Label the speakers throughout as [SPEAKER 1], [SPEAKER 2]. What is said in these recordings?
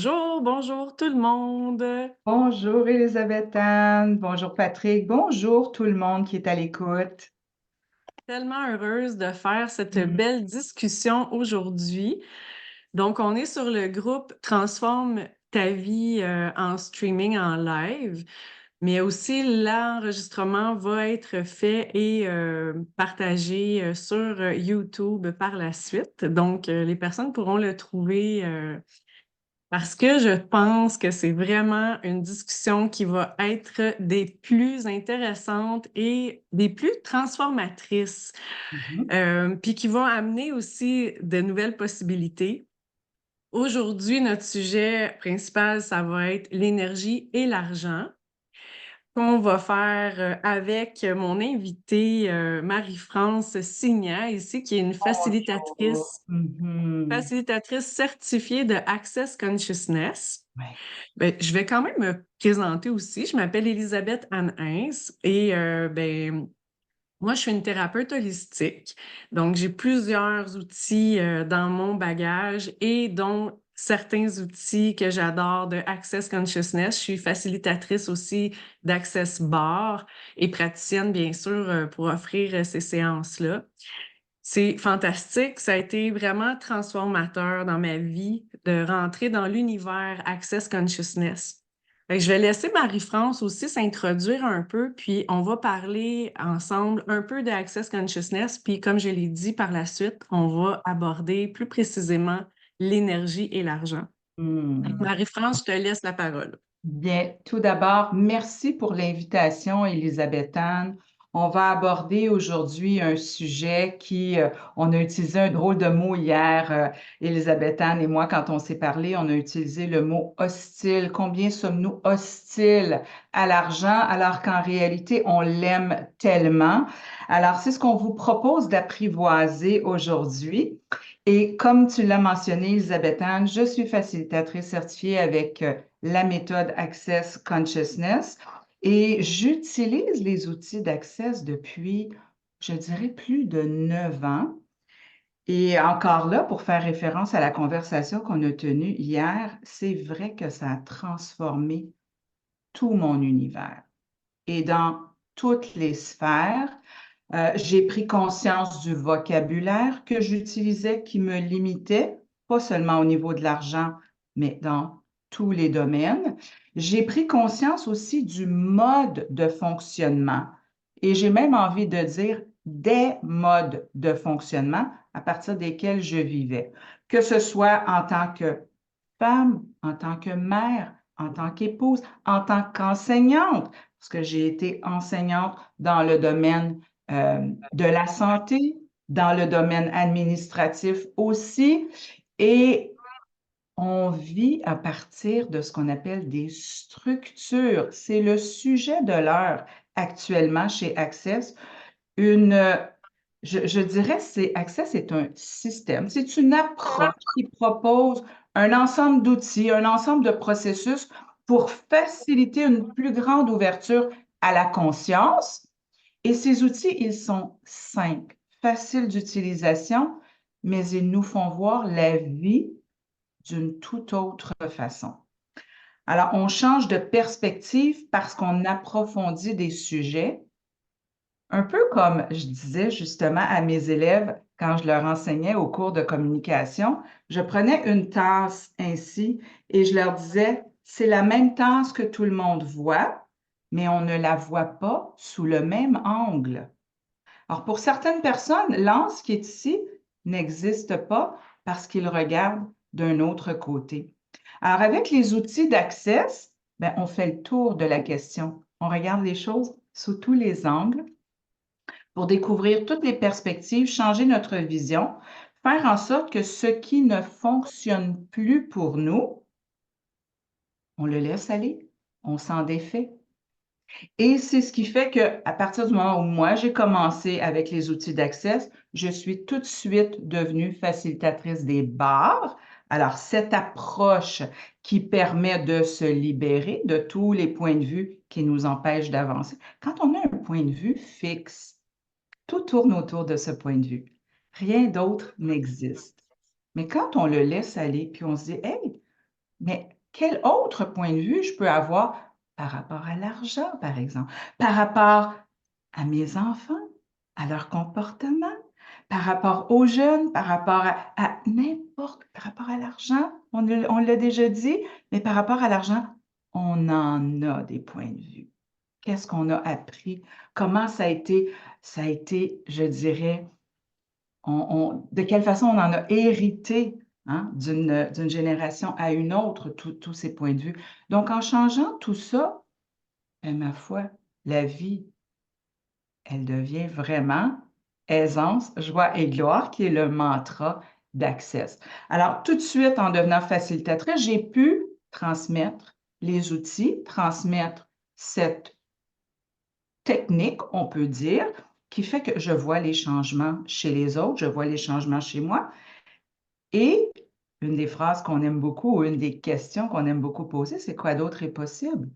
[SPEAKER 1] Bonjour, bonjour tout le monde.
[SPEAKER 2] Bonjour Elisabeth-Anne, bonjour Patrick, bonjour tout le monde qui est à l'écoute.
[SPEAKER 1] Tellement heureuse de faire cette
[SPEAKER 2] Mm.
[SPEAKER 1] belle discussion aujourd'hui. Donc, on est sur le groupe Transforme ta vie en streaming en live, mais aussi l'enregistrement va être fait et partagé sur YouTube par la suite. Donc, les personnes pourront le trouver parce que je pense que c'est vraiment une discussion qui va être des plus intéressantes et des plus transformatrices,
[SPEAKER 2] Mhm.
[SPEAKER 1] puis qui va amener aussi de nouvelles possibilités. Aujourd'hui, notre sujet principal, ça va être l'énergie et l'argent, qu'on va faire avec mon invitée Marie-France Signa ici, qui est une
[SPEAKER 2] Bonjour.
[SPEAKER 1] facilitatrice certifiée de Access Consciousness.
[SPEAKER 2] Ouais.
[SPEAKER 1] Ben, je vais quand même me présenter aussi. Je m'appelle Elisabeth Anne Hins et moi, je suis une thérapeute holistique. Donc, j'ai plusieurs outils dans mon bagage et dont certains outils que j'adore de Access Consciousness. Je suis facilitatrice aussi d'Access Bar et praticienne, bien sûr, pour offrir ces séances-là. C'est fantastique. Ça a été vraiment transformateur dans ma vie de rentrer dans l'univers Access Consciousness. Fait que je vais laisser Marie-France aussi s'introduire un peu, puis on va parler ensemble un peu de Access Consciousness, puis comme je l'ai dit par la suite, on va aborder plus précisément l'énergie et l'argent.
[SPEAKER 2] Mm.
[SPEAKER 1] Marie-France, je te laisse la parole.
[SPEAKER 2] Bien, tout d'abord, merci pour l'invitation, Elisabeth-Anne. On va aborder aujourd'hui un sujet on a utilisé un drôle de mot hier, Elisabeth-Anne et moi, quand on s'est parlé, on a utilisé le mot hostile. Combien sommes-nous hostiles à l'argent alors qu'en réalité, on l'aime tellement? Alors, c'est ce qu'on vous propose d'apprivoiser aujourd'hui. Et comme tu l'as mentionné, Elisabeth-Anne, je suis facilitatrice certifiée avec la méthode Access Consciousness et j'utilise les outils d'Access depuis, je dirais, plus de 9 ans. Et encore là, pour faire référence à la conversation qu'on a tenue hier, c'est vrai que ça a transformé tout mon univers. Et dans toutes les sphères, j'ai pris conscience du vocabulaire que j'utilisais qui me limitait, pas seulement au niveau de l'argent, mais dans tous les domaines. J'ai pris conscience aussi du mode de fonctionnement et j'ai même envie de dire des modes de fonctionnement à partir desquels je vivais, que ce soit en tant que femme, en tant que mère, en tant qu'épouse, en tant qu'enseignante, parce que j'ai été enseignante dans le domaine de la santé, dans le domaine administratif aussi, et on vit à partir de ce qu'on appelle des structures. C'est le sujet de l'heure actuellement chez Access. Une, je dirais, Access est un système, c'est une approche qui propose un ensemble d'outils, un ensemble de processus pour faciliter une plus grande ouverture à la conscience. Et ces outils, ils sont simples, faciles d'utilisation, mais ils nous font voir la vie d'une toute autre façon. Alors, on change de perspective parce qu'on approfondit des sujets, un peu comme je disais justement à mes élèves quand je leur enseignais au cours de communication, je prenais une tasse ainsi et je leur disais, c'est la même tasse que tout le monde voit, mais on ne la voit pas sous le même angle. Alors, pour certaines personnes, l'anse qui est ici n'existe pas parce qu'ils regardent d'un autre côté. Alors, avec les outils d'Access, ben, on fait le tour de la question. On regarde les choses sous tous les angles pour découvrir toutes les perspectives, changer notre vision, faire en sorte que ce qui ne fonctionne plus pour nous, on le laisse aller, on s'en défait. Et c'est ce qui fait qu'à partir du moment où moi, j'ai commencé avec les outils d'Access, je suis tout de suite devenue facilitatrice des bars. Alors, cette approche qui permet de se libérer de tous les points de vue qui nous empêchent d'avancer. Quand on a un point de vue fixe, tout tourne autour de ce point de vue. Rien d'autre n'existe. Mais quand on le laisse aller, puis on se dit, hey, Mais quel autre point de vue je peux avoir par rapport à l'argent, par exemple, par rapport à mes enfants, à leur comportement, par rapport aux jeunes, par rapport à n'importe, par rapport à l'argent, on l'a déjà dit, mais par rapport à l'argent, on en a des points de vue. Qu'est-ce qu'on a appris? Comment ça a été, je dirais, de quelle façon on en a hérité, hein, d'une génération à une autre, tous ces points de vue. Donc, en changeant tout ça, ma foi, la vie, elle devient vraiment aisance, joie et gloire, qui est le mantra d'Access. Alors, tout de suite, en devenant facilitatrice, j'ai pu transmettre les outils, transmettre cette technique, on peut dire, qui fait que je vois les changements chez les autres, je vois les changements chez moi. Et une des phrases qu'on aime beaucoup, ou une des questions qu'on aime beaucoup poser, c'est quoi d'autre est possible?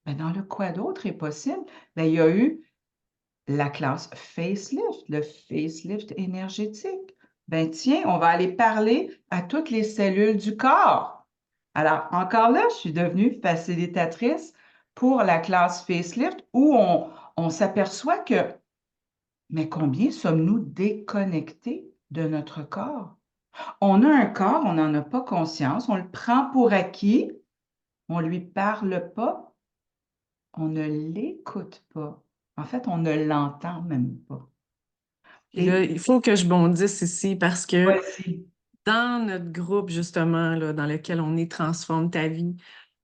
[SPEAKER 2] Ben, dans le quoi d'autre est possible, ben, il y a eu la classe facelift, le facelift énergétique. Ben tiens, on va aller parler à toutes les cellules du corps. Alors, encore là, je suis devenue facilitatrice pour la classe facelift où on s'aperçoit que, mais combien sommes-nous déconnectés de notre corps? On a un corps, on n'en a pas conscience, on le prend pour acquis, on ne lui parle pas, on ne l'écoute pas. En fait, on ne l'entend même pas.
[SPEAKER 1] Et là,
[SPEAKER 2] Et
[SPEAKER 1] il faut que je bondisse ici parce que
[SPEAKER 2] voici.
[SPEAKER 1] dans notre groupe, justement, là, dans lequel on est Transforme ta vie,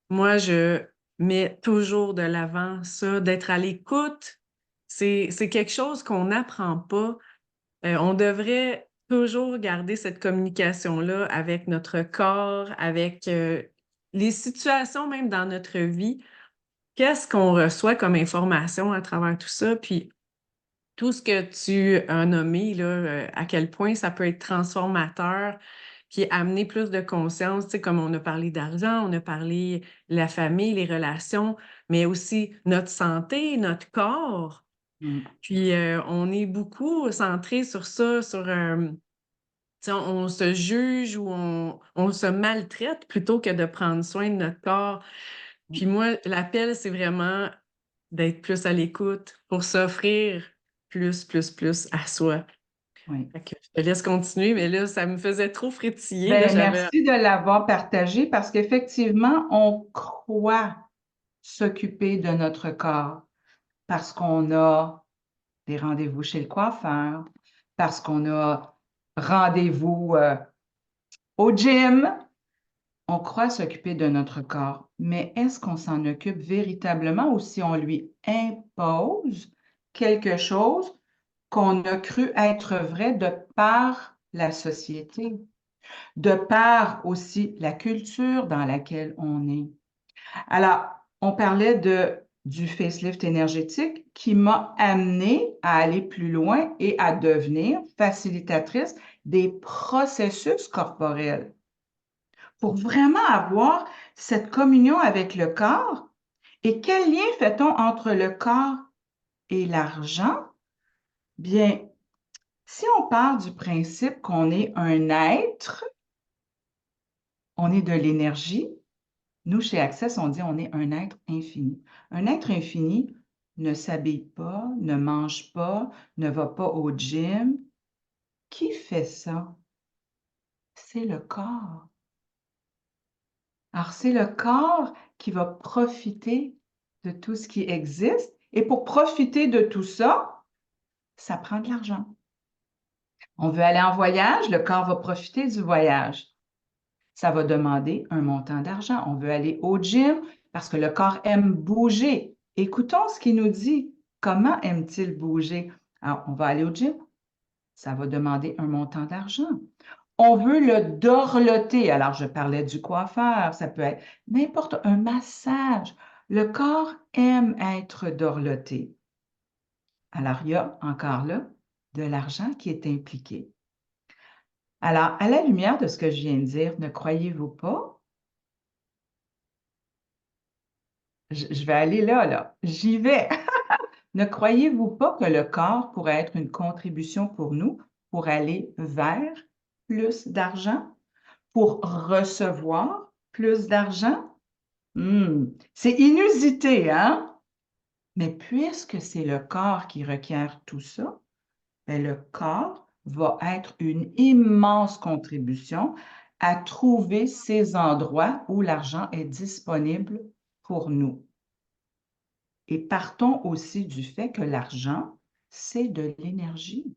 [SPEAKER 1] moi, je mets toujours de l'avant ça, d'être à l'écoute. C'est quelque chose qu'on n'apprend pas. On devrait toujours garder cette communication-là avec notre corps, avec les situations même dans notre vie. Qu'est-ce qu'on reçoit comme information à travers tout ça? Puis tout ce que tu as nommé, là, à quel point ça peut être transformateur, puis amener plus de conscience, tu sais, comme on a parlé d'argent, on a parlé de la famille, les relations, mais aussi notre santé, notre corps.
[SPEAKER 2] Mm,
[SPEAKER 1] Puis on est beaucoup centré sur ça, sur tu sais, on se juge ou on se maltraite plutôt que de prendre soin de notre corps.
[SPEAKER 2] mm,
[SPEAKER 1] Puis moi, l'appel, c'est vraiment d'être plus à l'écoute pour s'offrir plus à soi.
[SPEAKER 2] oui.
[SPEAKER 1] Fait que je te laisse continuer, mais là, ça me faisait trop frétiller. Là,
[SPEAKER 2] Ben,
[SPEAKER 1] j'avais.
[SPEAKER 2] merci de l'avoir partagé parce qu'effectivement, on croit s'occuper de notre corps parce qu'on a des rendez-vous chez le coiffeur, parce qu'on a rendez-vous au gym. On croit s'occuper de notre corps, mais est-ce qu'on s'en occupe véritablement ou si on lui impose quelque chose qu'on a cru être vrai de par la société, de par aussi la culture dans laquelle on est? Alors, on parlait du facelift énergétique qui m'a amené à aller plus loin et à devenir facilitatrice des processus corporels pour vraiment avoir cette communion avec le corps. Et quel lien fait-on entre le corps et l'argent? Bien, si on part du principe qu'on est un être, on est de l'énergie, nous, chez Access, on dit on est un être infini. Un être infini ne s'habille pas, ne mange pas, ne va pas au gym. Qui fait ça? C'est le corps. Alors, c'est le corps qui va profiter de tout ce qui existe. Et pour profiter de tout ça, ça prend de l'argent. On veut aller en voyage, le corps va profiter du voyage. Ça va demander un montant d'argent. On veut aller au gym parce que le corps aime bouger. Écoutons ce qu'il nous dit. Comment aime-t-il bouger? Alors, on va aller au gym. Ça va demander un montant d'argent. On veut le dorloter. Alors, je parlais du coiffeur. Ça peut être n'importe un massage. Le corps aime être dorloté. Alors, il y a encore là de l'argent qui est impliqué. Alors, à la lumière de ce que je viens de dire, ne croyez-vous pas je vais aller là, là. J'y vais. Ne croyez-vous pas que le corps pourrait être une contribution pour nous pour aller vers plus d'argent, pour recevoir plus d'argent? C'est inusité, hein? Mais puisque c'est le corps qui requiert tout ça, ben, le corps va être une immense contribution à trouver ces endroits où l'argent est disponible pour nous. Et partons aussi du fait que l'argent, c'est de l'énergie.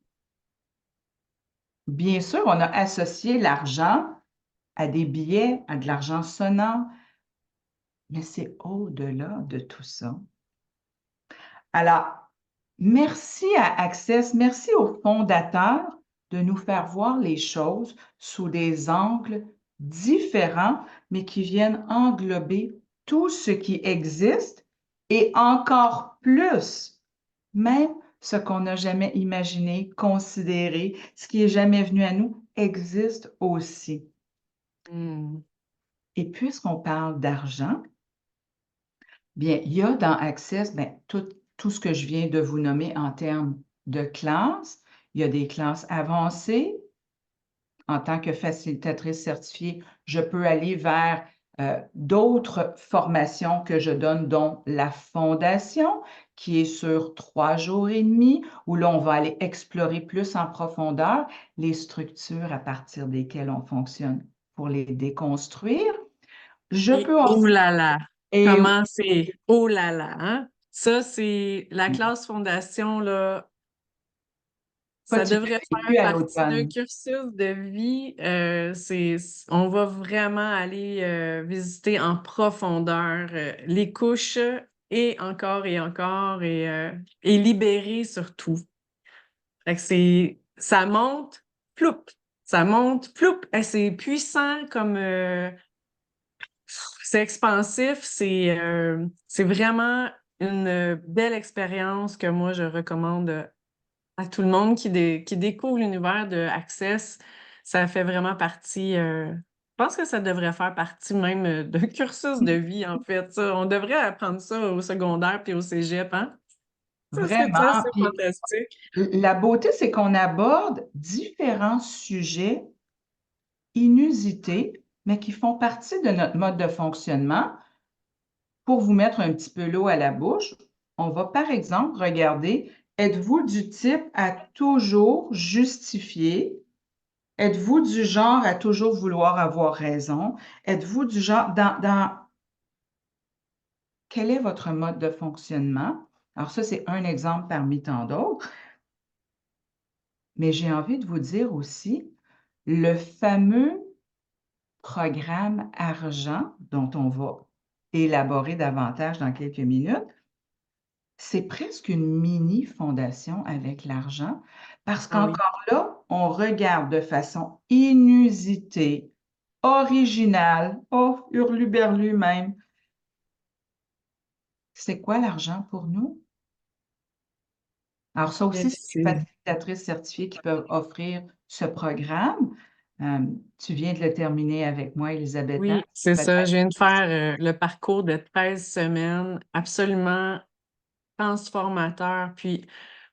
[SPEAKER 2] Bien sûr, on a associé l'argent à des billets, à de l'argent sonnant, mais c'est au-delà de tout ça. Alors, merci à Access, merci aux fondateurs de nous faire voir les choses sous des angles différents, mais qui viennent englober tout ce qui existe et encore plus, même ce qu'on n'a jamais imaginé, considéré, ce qui est jamais venu à nous, existe aussi.
[SPEAKER 1] Hmm.
[SPEAKER 2] Et puisqu'on parle d'argent, bien, il y a dans Access bien, tout ce que je viens de vous nommer en termes de classes. Il y a des classes avancées. En tant que facilitatrice certifiée, je peux aller vers d'autres formations que je donne, dont la fondation, qui est sur 3 jours et demi, où là, on va aller explorer plus en profondeur les structures à partir desquelles on fonctionne pour les déconstruire. Je
[SPEAKER 1] Et
[SPEAKER 2] peux
[SPEAKER 1] oh
[SPEAKER 2] aussi...
[SPEAKER 1] là là,
[SPEAKER 2] Et
[SPEAKER 1] comment c'est oh là là, hein? Ça, c'est la classe fondation, là,
[SPEAKER 2] toi,
[SPEAKER 1] ça
[SPEAKER 2] tu
[SPEAKER 1] devrait
[SPEAKER 2] l'as vécu
[SPEAKER 1] faire
[SPEAKER 2] à
[SPEAKER 1] partie d'un
[SPEAKER 2] l'automne.
[SPEAKER 1] cursus de vie. On va vraiment aller visiter en profondeur les couches et encore et libérer surtout. Fait que ça monte, ploup, ça monte, ploup. Et c'est puissant comme c'est expansif, c'est vraiment une belle expérience que moi je recommande à tout le monde qui découvre l'univers de Access. Ça fait vraiment partie, je pense que ça devrait faire partie même d'un cursus de vie, en fait. Ça. On devrait apprendre ça au secondaire puis au cégep, hein? Ça serait
[SPEAKER 2] Vraiment.
[SPEAKER 1] assez
[SPEAKER 2] Puis
[SPEAKER 1] fantastique.
[SPEAKER 2] la beauté, c'est qu'on aborde différents sujets inusités, mais qui font partie de notre mode de fonctionnement. Pour vous mettre un petit peu l'eau à la bouche, on va par exemple regarder, êtes-vous du type à toujours justifier? Êtes-vous du genre à toujours vouloir avoir raison? Êtes-vous du genre quel est votre mode de fonctionnement? Alors ça, c'est un exemple parmi tant d'autres, mais j'ai envie de vous dire aussi le fameux programme argent dont on va élaborer davantage dans quelques minutes. C'est presque une mini fondation avec l'argent parce
[SPEAKER 1] Ah oui.
[SPEAKER 2] qu'encore là, on regarde de façon inusitée, originale, oh, hurluberlu même. C'est quoi l'argent pour nous? Alors ça
[SPEAKER 1] Mais
[SPEAKER 2] aussi, c'est les
[SPEAKER 1] c'est-
[SPEAKER 2] facilitatrices certifiées qui peuvent offrir ce programme. Euh, tu viens de le terminer avec moi, Elisabetta.
[SPEAKER 1] Oui, c'est ça. Je
[SPEAKER 2] Peut-être
[SPEAKER 1] viens de faire le parcours de 13 semaines, absolument transformateur. Puis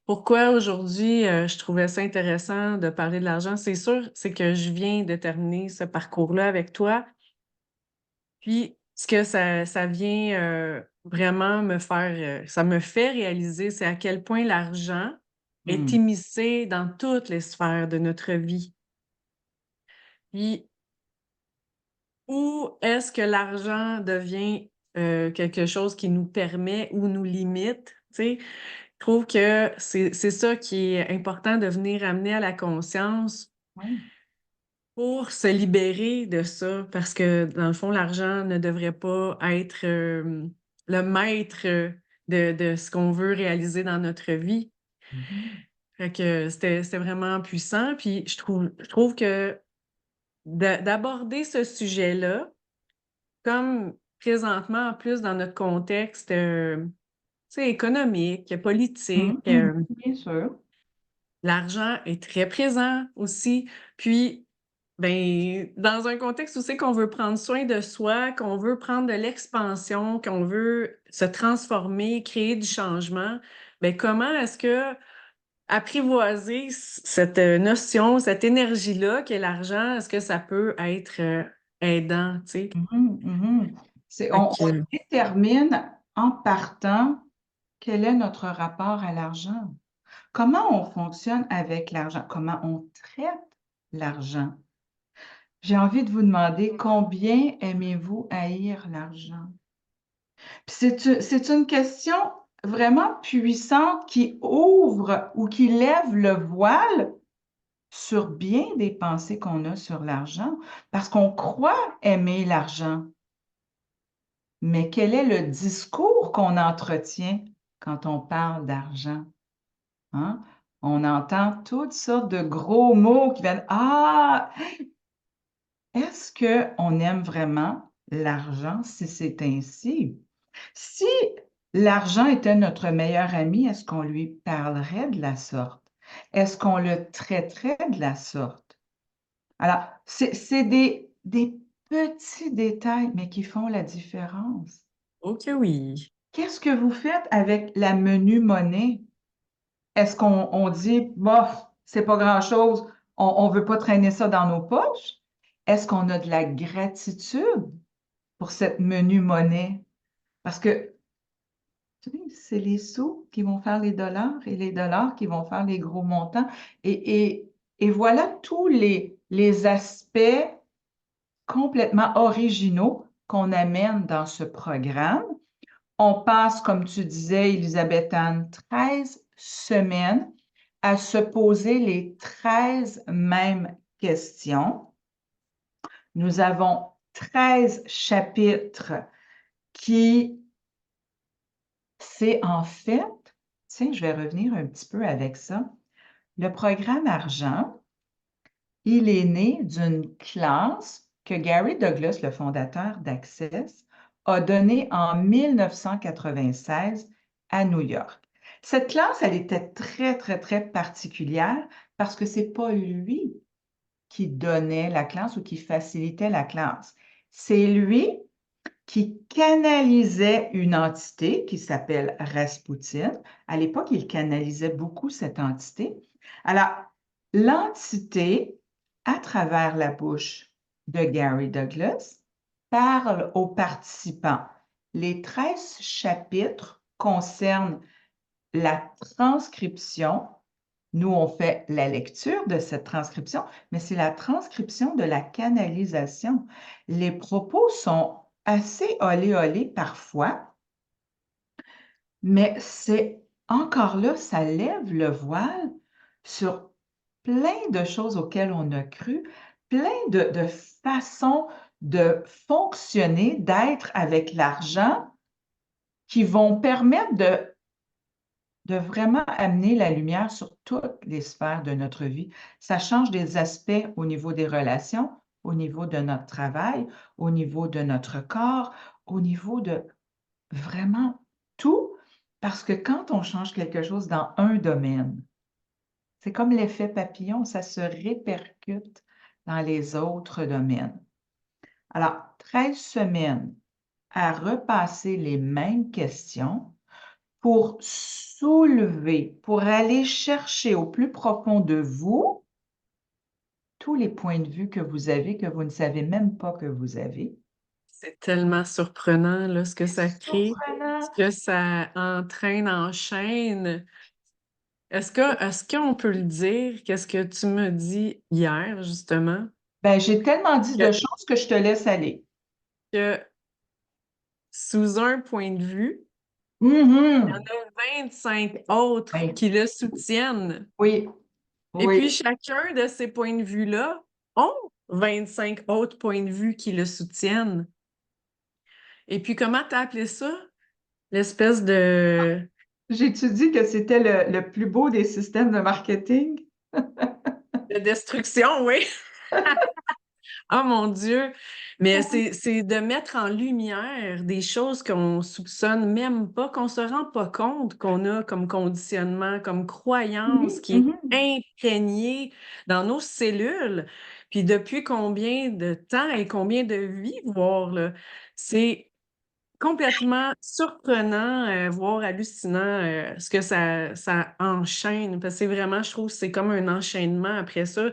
[SPEAKER 1] pourquoi aujourd'hui je trouvais ça intéressant de parler de l'argent? C'est sûr, c'est que je viens de terminer ce parcours-là avec toi. Puis ce que ça vient vraiment me faire, ça me fait réaliser, c'est à quel point l'argent est
[SPEAKER 2] hmm,
[SPEAKER 1] immiscé dans toutes les sphères de notre vie. Puis où est-ce que l'argent devient quelque chose qui nous permet ou nous limite? Tu sais, je trouve que c'est ça qui est important de venir amener à la conscience
[SPEAKER 2] oui.
[SPEAKER 1] pour se libérer de ça, parce que dans le fond, l'argent ne devrait pas être le maître de ce qu'on veut réaliser dans notre vie.
[SPEAKER 2] Mhm.
[SPEAKER 1] Fait que c'était vraiment puissant. Puis je trouve que d'aborder ce sujet-là, comme présentement, en plus, dans notre contexte tu sais, économique, politique,
[SPEAKER 2] Mhm. Bien sûr.
[SPEAKER 1] l'argent est très présent aussi. Puis, ben, dans un contexte où c'est qu'on veut prendre soin de soi, qu'on veut prendre de l'expansion, qu'on veut se transformer, créer du changement, ben, comment est-ce que apprivoiser cette notion, cette énergie-là qu'est l'argent, est-ce que ça peut être aidant, tu sais.
[SPEAKER 2] Mhm, mhm.
[SPEAKER 1] Fait
[SPEAKER 2] On
[SPEAKER 1] que,
[SPEAKER 2] détermine en partant quel est notre rapport à l'argent. Comment on fonctionne avec l'argent? Comment on traite l'argent? J'ai envie de vous demander combien aimez-vous haïr l'argent? Puis c'est une question vraiment puissante qui ouvre ou qui lève le voile sur bien des pensées qu'on a sur l'argent, parce qu'on croit aimer l'argent. Mais quel est le discours qu'on entretient quand on parle d'argent? Hein? On entend toutes sortes de gros mots qui viennent. Ah, est-ce qu'on aime vraiment l'argent si c'est ainsi? Si l'argent était notre meilleur ami, est-ce qu'on lui parlerait de la sorte? Est-ce qu'on le traiterait de la sorte? Alors, c'est des petits détails, mais qui font la différence.
[SPEAKER 1] ok, oui.
[SPEAKER 2] Qu'est-ce que vous faites avec la menue monnaie? Est-ce qu'on dit, bof, c'est pas grand-chose, on veut pas traîner ça dans nos poches? Est-ce qu'on a de la gratitude pour cette menue monnaie? Parce que tu sais, c'est les sous qui vont faire les dollars et les dollars qui vont faire les gros montants. Et voilà tous les aspects complètement originaux qu'on amène dans ce programme. On passe, comme tu disais, Elisabeth Anne, 13 semaines à se poser les 13 mêmes questions. Nous avons 13 chapitres qui, c'est en fait, tiens, je vais revenir un petit peu avec ça. Le programme Argent, il est né d'une classe que Gary Douglas, le fondateur d'Access, a donnée en 1996 à New York. Cette classe, elle était très, très, très particulière parce que c'est pas lui qui donnait la classe ou qui facilitait la classe. C'est lui qui canalisait une entité qui s'appelle Rasputin. À l'époque, il canalisait beaucoup cette entité. Alors, l'entité, à travers la bouche de Gary Douglas, parle aux participants. Les 13 chapitres concernent la transcription. Nous, on fait la lecture de cette transcription, mais c'est la transcription de la canalisation. Les propos sont assez olé olé parfois, mais c'est encore là, ça lève le voile sur plein de choses auxquelles on a cru, plein de façons de fonctionner, d'être avec l'argent qui vont permettre de vraiment amener la lumière sur toutes les sphères de notre vie. Ça change des aspects au niveau des relations, au niveau de notre travail, au niveau de notre corps, au niveau de vraiment tout, parce que quand on change quelque chose dans un domaine, c'est comme l'effet papillon, ça se répercute dans les autres domaines. Alors, 13 semaines à repasser les mêmes questions pour soulever, pour aller chercher au plus profond de vous tous les points de vue que vous avez, que vous ne savez même pas que vous avez.
[SPEAKER 1] C'est tellement surprenant, là, ce que ça crée, ce
[SPEAKER 2] Surprenant.
[SPEAKER 1] que ça entraîne en chaîne. Est-ce qu'on peut le dire? Qu'est-ce que tu me dis hier, justement?
[SPEAKER 2] Ben, j'ai tellement dit
[SPEAKER 1] Que,
[SPEAKER 2] de choses que je te laisse aller.
[SPEAKER 1] que sous un point de vue, il y
[SPEAKER 2] Mhm.
[SPEAKER 1] en a 25 autres
[SPEAKER 2] Ben,
[SPEAKER 1] qui le soutiennent.
[SPEAKER 2] oui,
[SPEAKER 1] Et
[SPEAKER 2] oui.
[SPEAKER 1] puis, chacun de ces points de vue-là ont 25 autres points de vue qui le soutiennent. Et puis, comment t'as appelé ça? L'espèce
[SPEAKER 2] J'ai-tu dit que c'était le plus beau des systèmes de marketing?
[SPEAKER 1] de destruction, oui. Oh mon Dieu! Mais c'est de mettre en lumière des choses qu'on soupçonne même pas, qu'on se rend pas compte qu'on a comme conditionnement, comme croyance
[SPEAKER 2] Mhm,
[SPEAKER 1] qui
[SPEAKER 2] mhm.
[SPEAKER 1] est imprégnée dans nos cellules. Puis depuis combien de temps et combien de vies, voir, là, c'est complètement surprenant, voire hallucinant, ce que ça enchaîne. Parce que c'est vraiment, je trouve, c'est comme un enchaînement après ça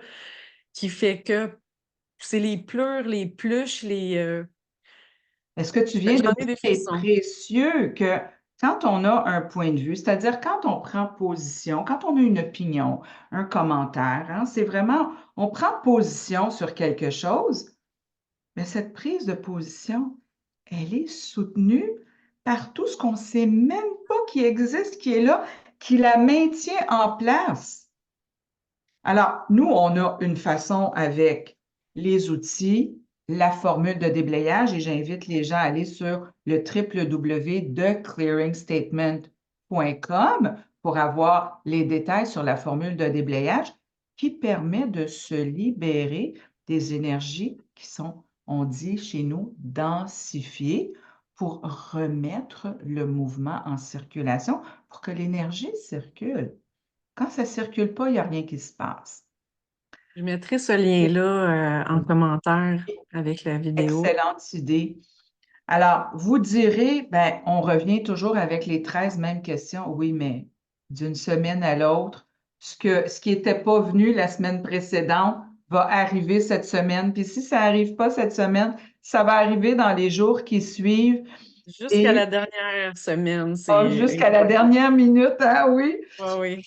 [SPEAKER 1] qui fait que C'est les pleurs, les pluches,
[SPEAKER 2] Est-ce que tu viens de
[SPEAKER 1] j'en ai
[SPEAKER 2] dire,
[SPEAKER 1] des
[SPEAKER 2] c'est
[SPEAKER 1] frissons.
[SPEAKER 2] précieux que quand on a un point de vue, c'est-à-dire quand on prend position, quand on a une opinion, un commentaire, hein, c'est vraiment, on prend position sur quelque chose, mais cette prise de position, elle est soutenue par tout ce qu'on ne sait même pas qui existe, qui est là, qui la maintient en place. Alors, nous, on a une façon avec les outils, la formule de déblayage, et j'invite les gens à aller sur le www.theclearingstatement.com pour avoir les détails sur la formule de déblayage qui permet de se libérer des énergies qui sont, on dit chez nous, densifiées pour remettre le mouvement en circulation, pour que l'énergie circule. Quand ça ne circule pas, il n'y a rien qui se passe.
[SPEAKER 1] Je mettrai ce lien-là en commentaire avec la vidéo.
[SPEAKER 2] Excellente idée. Alors, vous direz, ben, on revient toujours avec les 13 mêmes questions. Oui, mais d'une semaine à l'autre, ce qui n'était pas venu la semaine précédente va arriver cette semaine. Puis si ça n'arrive pas cette semaine, ça va arriver dans les jours qui suivent
[SPEAKER 1] Jusqu'à
[SPEAKER 2] et
[SPEAKER 1] la dernière semaine,
[SPEAKER 2] jusqu'à la dernière minute, hein, oui.
[SPEAKER 1] ah oui.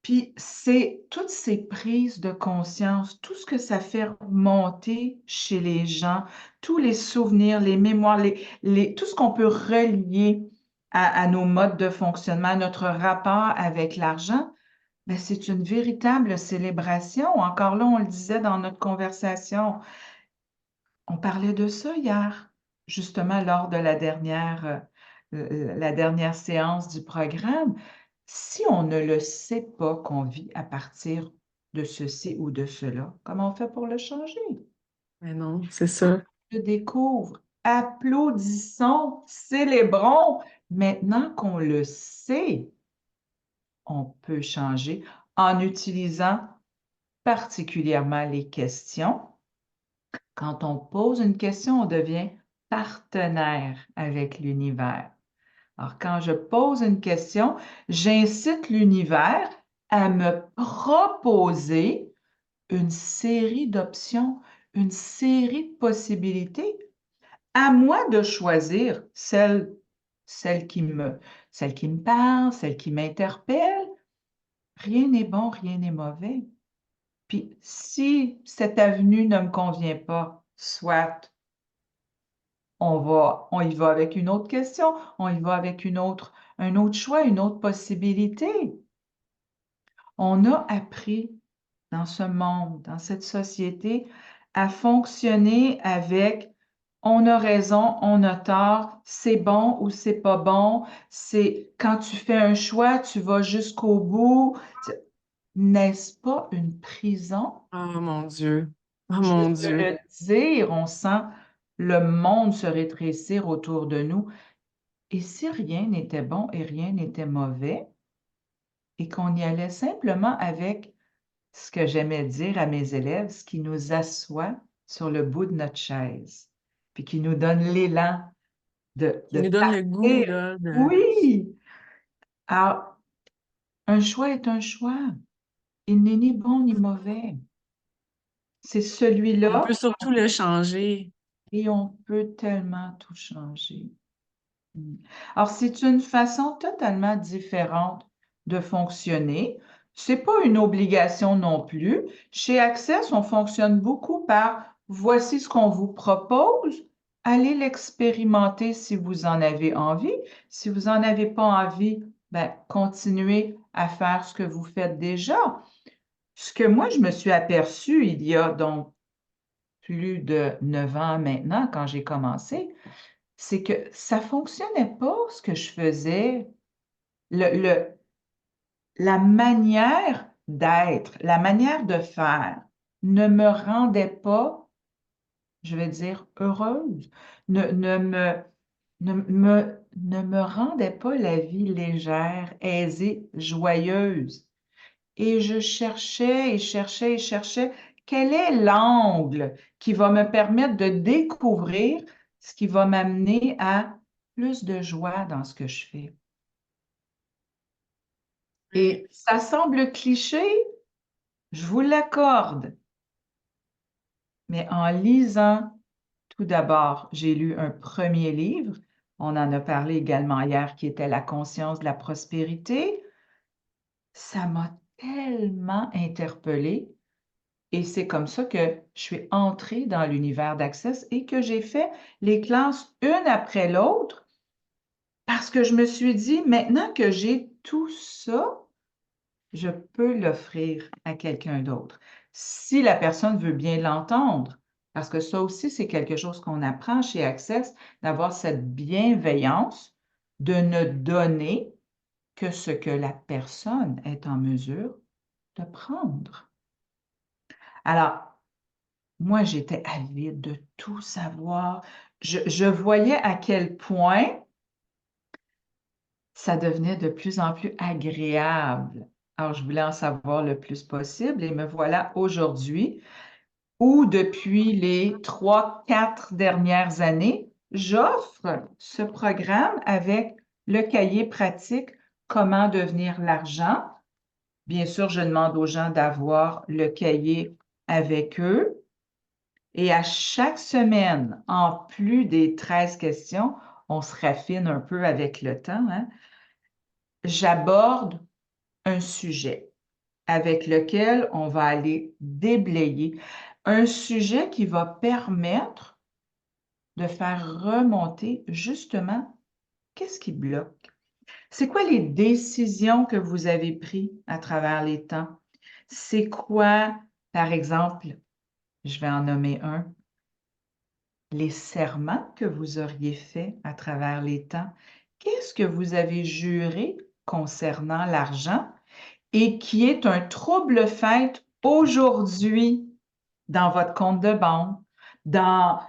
[SPEAKER 2] Puis c'est toutes ces prises de conscience, tout ce que ça fait remonter chez les gens, tous les souvenirs, les mémoires, tout ce qu'on peut relier à nos modes de fonctionnement, à notre rapport avec l'argent, ben c'est une véritable célébration. Encore là, on le disait dans notre conversation, on parlait de ça hier, justement lors de la dernière séance du programme. Si on ne le sait pas qu'on vit à partir de ceci ou de cela, comment on fait pour le changer?
[SPEAKER 1] Mais non, c'est ça.
[SPEAKER 2] Je découvre. Applaudissons, célébrons. Maintenant qu'on le sait, on peut changer en utilisant particulièrement les questions. Quand on pose une question, on devient partenaire avec l'univers. Alors, quand je pose une question, j'incite l'univers à me proposer une série d'options, une série de possibilités. À moi de choisir celle qui me parle, celle qui m'interpelle. Rien n'est bon, rien n'est mauvais. Puis, si cette avenue ne me convient pas, soit on y va avec une autre question, on y va avec un autre choix, une autre possibilité. On a appris dans ce monde, dans cette société, à fonctionner avec on a raison, on a tort, c'est bon ou c'est pas bon, c'est quand tu fais un choix, tu vas jusqu'au bout. N'est-ce pas une prison?
[SPEAKER 1] Oh mon Dieu. Oh mon
[SPEAKER 2] Juste de
[SPEAKER 1] Dieu.
[SPEAKER 2] le dire, on sent le monde se rétrécir autour de nous. Et si rien n'était bon et rien n'était mauvais, et qu'on y allait simplement avec ce que j'aimais dire à mes élèves, ce qui nous assoit sur le bout de notre chaise, puis qui nous donne l'élan
[SPEAKER 1] Qui
[SPEAKER 2] de
[SPEAKER 1] nous donne le goût,
[SPEAKER 2] partir.
[SPEAKER 1] là, de...
[SPEAKER 2] Oui! Alors, un choix est un choix. Il n'est ni bon ni mauvais. C'est
[SPEAKER 1] On peut
[SPEAKER 2] celui-là
[SPEAKER 1] surtout le changer.
[SPEAKER 2] et on peut tellement tout changer. Mm. Alors, c'est une façon totalement différente de fonctionner. C'est pas une obligation non plus. Chez Access, on fonctionne beaucoup par voici ce qu'on vous propose. Allez l'expérimenter si vous en avez envie. Si vous n'en avez pas envie, ben, continuez à faire ce que vous faites déjà. Ce que moi, je me suis aperçue il y a donc plus de 9 ans maintenant, quand j'ai commencé, c'est que ça fonctionnait pas ce que je faisais. Le, le- la manière d'être, la manière de faire ne me rendait pas, je vais dire, heureuse, ne me rendait pas la vie légère, aisée, joyeuse. Et je cherchais et cherchais et cherchais quel est l'angle qui va me permettre de découvrir ce qui va m'amener à plus de joie dans ce que je fais. Et ça semble cliché, je vous l'accorde, Mais en lisant, tout d'abord, j'ai lu un premier livre, on en a parlé également hier, qui était La conscience de la prospérité. Ça m'a tellement interpellée et c'est comme ça que je suis entrée dans l'univers d'Access et que j'ai fait les classes une après l'autre parce que je me suis dit, maintenant que j'ai tout ça, je peux l'offrir à quelqu'un d'autre. Si la personne veut bien l'entendre, parce que ça aussi, c'est quelque chose qu'on apprend chez Access, d'avoir cette bienveillance, de ne donner que ce que la personne est en mesure de prendre. Alors, moi, j'étais avide de tout savoir. Je voyais à quel point ça devenait de plus en plus agréable. Alors, je voulais en savoir le plus possible et me voilà aujourd'hui où, depuis les 3, 4 dernières années, j'offre ce programme avec le cahier pratique Comment devenir l'argent. Bien sûr, je demande aux gens d'avoir le cahier avec eux. Et à chaque semaine, en plus des 13 questions, on se raffine un peu avec le temps, hein, j'aborde un sujet avec lequel on va aller déblayer, un sujet qui va permettre de faire remonter justement qu'est-ce qui bloque. C'est quoi les décisions que vous avez prises à travers les temps? C'est quoi, par exemple, je vais en nommer un, les serments que vous auriez faits à travers les temps? Qu'est-ce que vous avez juré concernant l'argent et qui est un trouble-fête aujourd'hui dans votre compte de banque, dans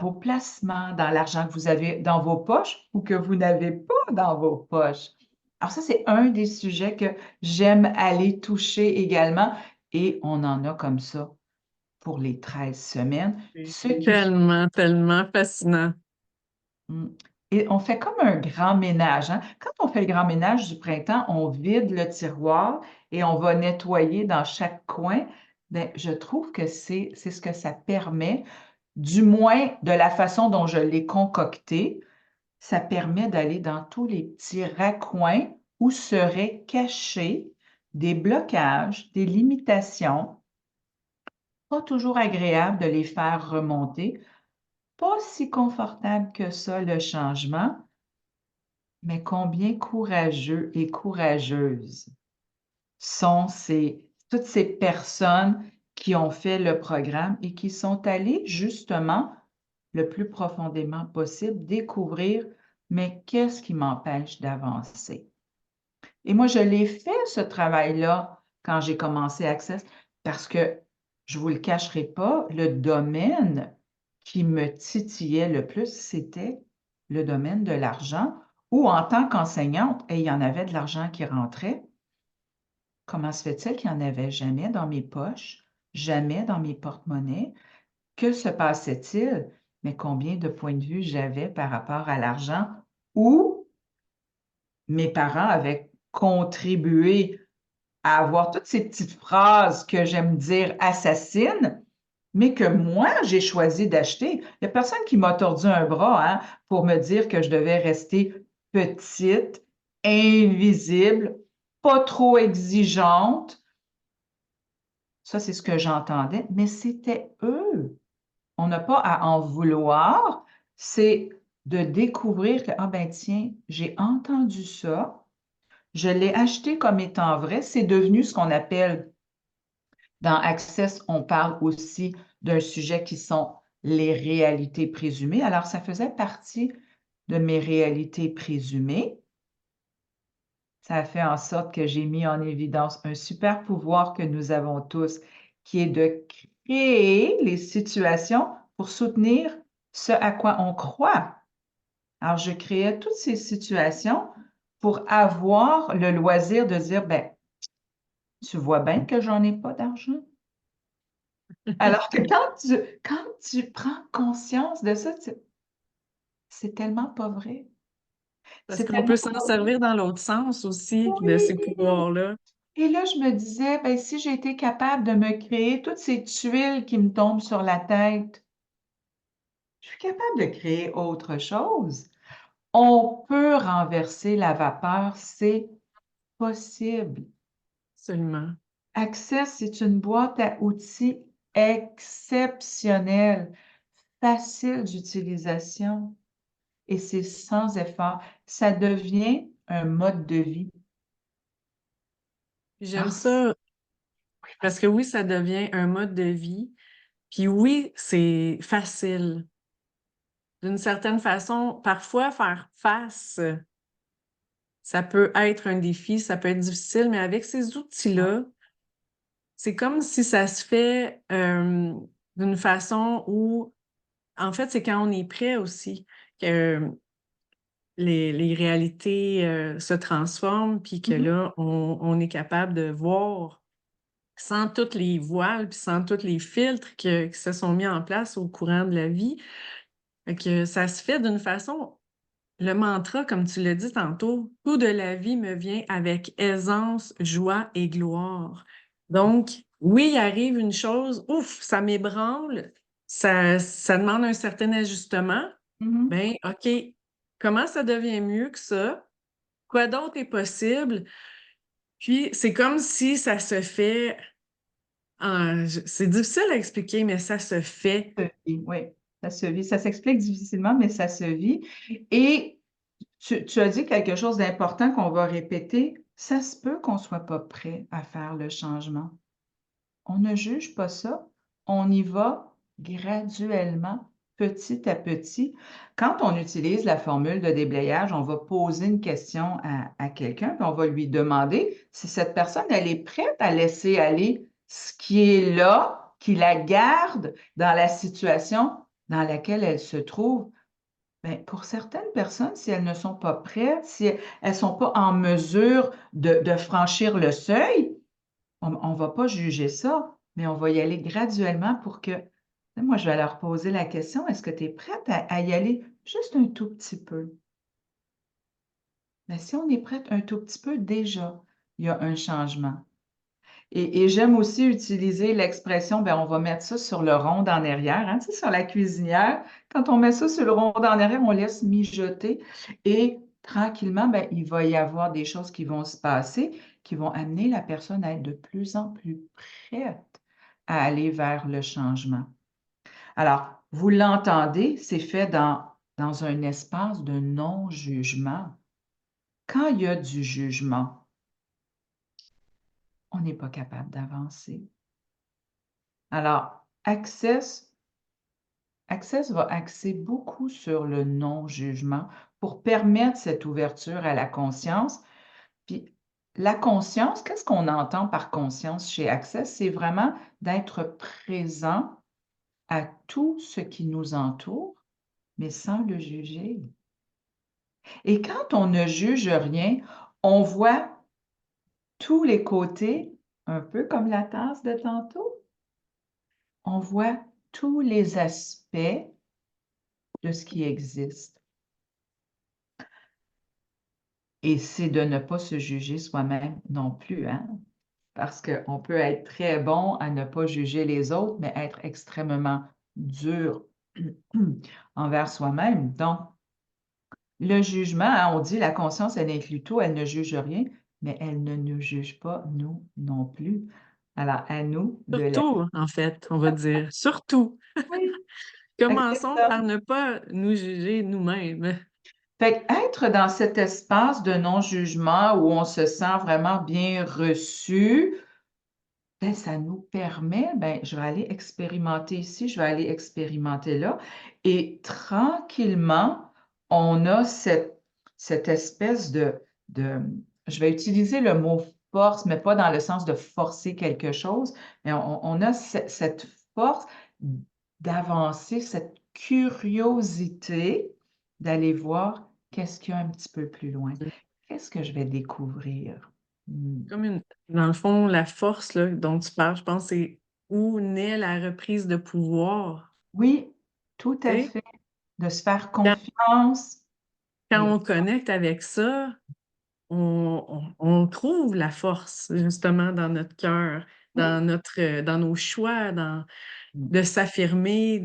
[SPEAKER 2] vos placements, dans l'argent que vous avez dans vos poches ou que vous n'avez pas dans vos poches? Alors ça, c'est un des sujets que j'aime aller toucher également et on en a comme ça pour les 13 semaines.
[SPEAKER 1] C'est
[SPEAKER 2] Ce qui
[SPEAKER 1] tellement, tellement fascinant.
[SPEAKER 2] Mm. Et on fait comme un grand ménage, hein. Quand on fait le grand ménage du printemps, on vide le tiroir et on va nettoyer dans chaque coin. Ben, je trouve que c'est ce que ça permet, du moins de la façon dont je l'ai concocté, ça permet d'aller dans tous les petits raccoins où seraient cachés des blocages, des limitations, pas toujours agréable de les faire remonter, pas si confortable que ça, le changement. Mais combien courageux et courageuses sont toutes ces personnes qui ont fait le programme et qui sont allées justement le plus profondément possible découvrir, mais qu'est-ce qui m'empêche d'avancer? Et moi, je l'ai fait, ce travail-là, quand j'ai commencé Access, parce que, je ne vous le cacherai pas, le domaine qui me titillait le plus, c'était le domaine de l'argent, où en tant qu'enseignante, et il y en avait de l'argent qui rentrait. Comment se fait-il qu'il n'y en avait jamais dans mes poches, jamais dans mes porte-monnaies? Que se passait-il? Mais combien de points de vue j'avais par rapport à l'argent? Où mes parents avaient contribué à avoir toutes ces petites phrases que j'aime dire assassines, mais que moi, j'ai choisi d'acheter. Il n'y a personne qui m'a tordu un bras, hein, pour me dire que je devais rester petite, invisible, pas trop exigeante. Ça, c'est ce que j'entendais, mais c'était eux. On n'a pas à en vouloir, c'est de découvrir que, ah ben tiens, j'ai entendu ça, je l'ai acheté comme étant vrai, c'est devenu ce qu'on appelle dans Access, on parle aussi d'un sujet qui sont les réalités présumées. Alors, ça faisait partie de mes réalités présumées. Ça a fait en sorte que j'ai mis en évidence un super pouvoir que nous avons tous, qui est de créer les situations pour soutenir ce à quoi on croit. Alors, je créais toutes ces situations pour avoir le loisir de dire, ben, tu vois bien que j'en ai pas d'argent. Alors que quand tu prends conscience de ça, c'est tellement pas vrai.
[SPEAKER 1] Parce
[SPEAKER 2] C'est
[SPEAKER 1] qu'on
[SPEAKER 2] tellement
[SPEAKER 1] peut s'en
[SPEAKER 2] pas vrai.
[SPEAKER 1] servir dans l'autre sens aussi, de ces
[SPEAKER 2] Oui,
[SPEAKER 1] pouvoirs-là.
[SPEAKER 2] Et là, je me disais, ben, si j'ai été capable de me créer toutes ces tuiles qui me tombent sur la tête, je suis capable de créer autre chose. On peut renverser la vapeur, c'est possible.
[SPEAKER 1] Absolument.
[SPEAKER 2] Access, c'est une boîte à outils exceptionnelle, facile d'utilisation et c'est sans effort. Ça devient un mode de vie.
[SPEAKER 1] J'aime
[SPEAKER 2] Alors,
[SPEAKER 1] ça parce que oui, ça devient un mode de vie. Puis oui, c'est facile. D'une certaine façon, parfois faire face, ça peut être un défi, ça peut être difficile, mais avec ces outils-là, c'est comme si ça se fait d'une façon où, en fait, c'est quand on est prêt aussi que les réalités se transforment, puis que
[SPEAKER 2] mhm,
[SPEAKER 1] là, on est capable de voir sans toutes les voiles, puis sans tous les filtres qui se sont mis en place au courant de la vie. Fait que ça se fait d'une façon, le mantra, comme tu l'as dit tantôt, tout de la vie me vient avec aisance, joie et gloire. Donc, oui, il arrive une chose, ouf, ça m'ébranle, ça demande un certain ajustement.
[SPEAKER 2] mhm.
[SPEAKER 1] Ben, OK, comment ça devient mieux que ça? Quoi d'autre est possible? Puis, c'est comme si ça se fait c'est difficile à expliquer, mais ça se fait.
[SPEAKER 2] Ça se vit, oui, ça se vit. Ça s'explique difficilement, mais ça se vit. Et tu as dit quelque chose d'important qu'on va répéter. Ça se peut qu'on ne soit pas prêt à faire le changement. On ne juge pas ça. On y va graduellement, petit à petit. Quand on utilise la formule de déblayage, on va poser une question à quelqu'un, puis on va lui demander si cette personne, elle est prête à laisser aller ce qui est là, qui la garde dans la situation dans laquelle elle se trouve. Bien, pour certaines personnes, si elles ne sont pas prêtes, si elles ne sont pas en mesure de franchir le seuil, on ne va pas juger ça, mais on va y aller graduellement pour que, moi, je vais leur poser la question, est-ce que tu es prête à y aller juste un tout petit peu? Mais si on est prête un tout petit peu, déjà, il y a un changement. Et j'aime aussi utiliser l'expression, ben, on va mettre ça sur le rond en arrière, hein, tu sais, sur la cuisinière. Quand on met ça sur le rond en arrière, on laisse mijoter et tranquillement, ben, il va y avoir des choses qui vont se passer qui vont amener la personne à être de plus en plus prête à aller vers le changement. Alors, vous l'entendez, c'est fait dans un espace de non-jugement. Quand il y a du jugement, on n'est pas capable d'avancer. Alors, Access va axer beaucoup sur le non-jugement pour permettre cette ouverture à la conscience. Puis, la conscience, qu'est-ce qu'on entend par conscience chez Access? C'est vraiment d'être présent à tout ce qui nous entoure, mais sans le juger. Et quand on ne juge rien, on voit tous les côtés, un peu comme la tasse de tantôt. On voit tous les aspects de ce qui existe. Et c'est de ne pas se juger soi-même non plus, hein? Parce qu'on peut être très bon à ne pas juger les autres, mais être extrêmement dur envers soi-même. Donc, le jugement, hein, on dit la conscience, elle inclut tout, elle ne juge rien, mais elle ne nous juge pas, nous non plus. Alors, à nous de la...
[SPEAKER 1] Surtout, en fait, on va dire. Surtout.
[SPEAKER 2] Oui, fait que c'est
[SPEAKER 1] Commençons
[SPEAKER 2] ça.
[SPEAKER 1] par ne pas nous juger nous-mêmes.
[SPEAKER 2] Fait que être dans cet espace de non-jugement où on se sent vraiment bien reçu, ben, ça nous permet, ben, je vais aller expérimenter ici, je vais aller expérimenter là. Et tranquillement, on a cette espèce de, je vais utiliser le mot force, mais pas dans le sens de forcer quelque chose, mais on a cette force d'avancer, cette curiosité d'aller voir qu'est-ce qu'il y a un petit peu plus loin. Qu'est-ce que je vais découvrir? Hmm.
[SPEAKER 1] Comme dans le fond, la force là, dont tu parles, je pense, c'est où naît la reprise de pouvoir.
[SPEAKER 2] Oui, tout
[SPEAKER 1] Tu
[SPEAKER 2] à
[SPEAKER 1] sais,
[SPEAKER 2] fait. De se faire
[SPEAKER 1] Quand,
[SPEAKER 2] confiance
[SPEAKER 1] quand
[SPEAKER 2] et
[SPEAKER 1] on connecte avec ça, on trouve la force, justement, dans notre cœur,
[SPEAKER 2] Oui.
[SPEAKER 1] dans nos choix, de s'affirmer,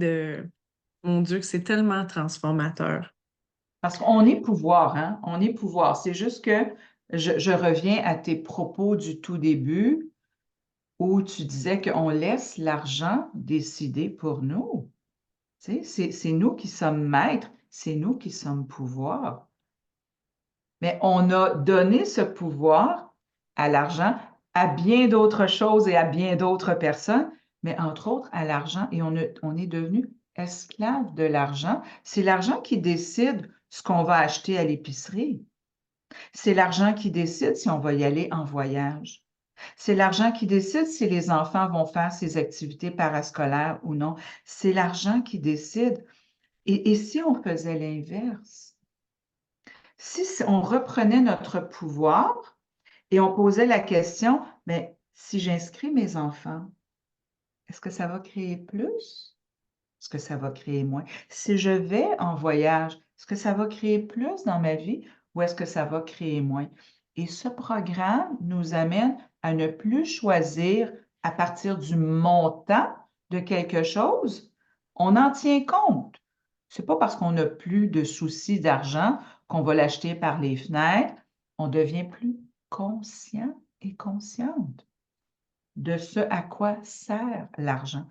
[SPEAKER 1] mon Dieu, que c'est tellement transformateur.
[SPEAKER 2] Parce qu'on est pouvoir, hein? On est pouvoir. C'est juste que je reviens à tes propos du tout début où tu disais qu'on laisse l'argent décider pour nous. Tu sais, c'est nous qui sommes maîtres, c'est nous qui sommes pouvoir. Mais on a donné ce pouvoir à l'argent, à bien d'autres choses et à bien d'autres personnes, mais entre autres à l'argent, et on est devenu esclave de l'argent. C'est l'argent qui décide ce qu'on va acheter à l'épicerie. C'est l'argent qui décide si on va y aller en voyage. C'est l'argent qui décide si les enfants vont faire ces activités parascolaires ou non. C'est l'argent qui décide. Et si on faisait l'inverse? Si on reprenait notre pouvoir et on posait la question, mais si j'inscris mes enfants, est-ce que ça va créer plus? Est-ce que ça va créer moins? Si je vais en voyage, est-ce que ça va créer plus dans ma vie ou est-ce que ça va créer moins? Et ce programme nous amène à ne plus choisir à partir du montant de quelque chose. On en tient compte. C'est pas parce qu'on n'a plus de soucis d'argent qu'on va l'acheter par les fenêtres. On devient plus conscient et consciente de ce à quoi sert l'argent.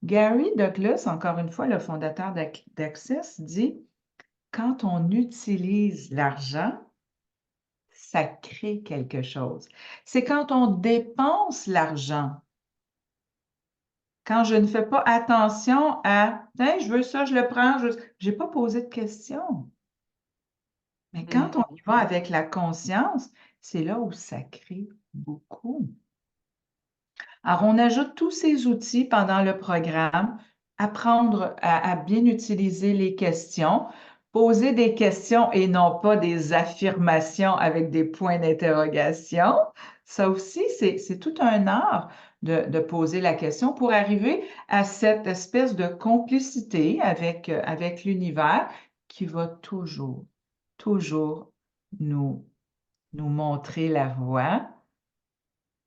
[SPEAKER 2] Gary Douglas, encore une fois, le fondateur d'Access, dit, quand on utilise l'argent, ça crée quelque chose. C'est quand on dépense l'argent, quand je ne fais pas attention à, tiens, je veux ça, je le prends, je n'ai pas posé de questions. Mais quand on y va avec la conscience, c'est là où ça crée beaucoup. Alors, on ajoute tous ces outils pendant le programme, apprendre à bien utiliser les questions, poser des questions et non pas des affirmations avec des points d'interrogation. Ça aussi, c'est tout un art de poser la question pour arriver à cette espèce de complicité avec l'univers qui va toujours nous, nous montrer la voie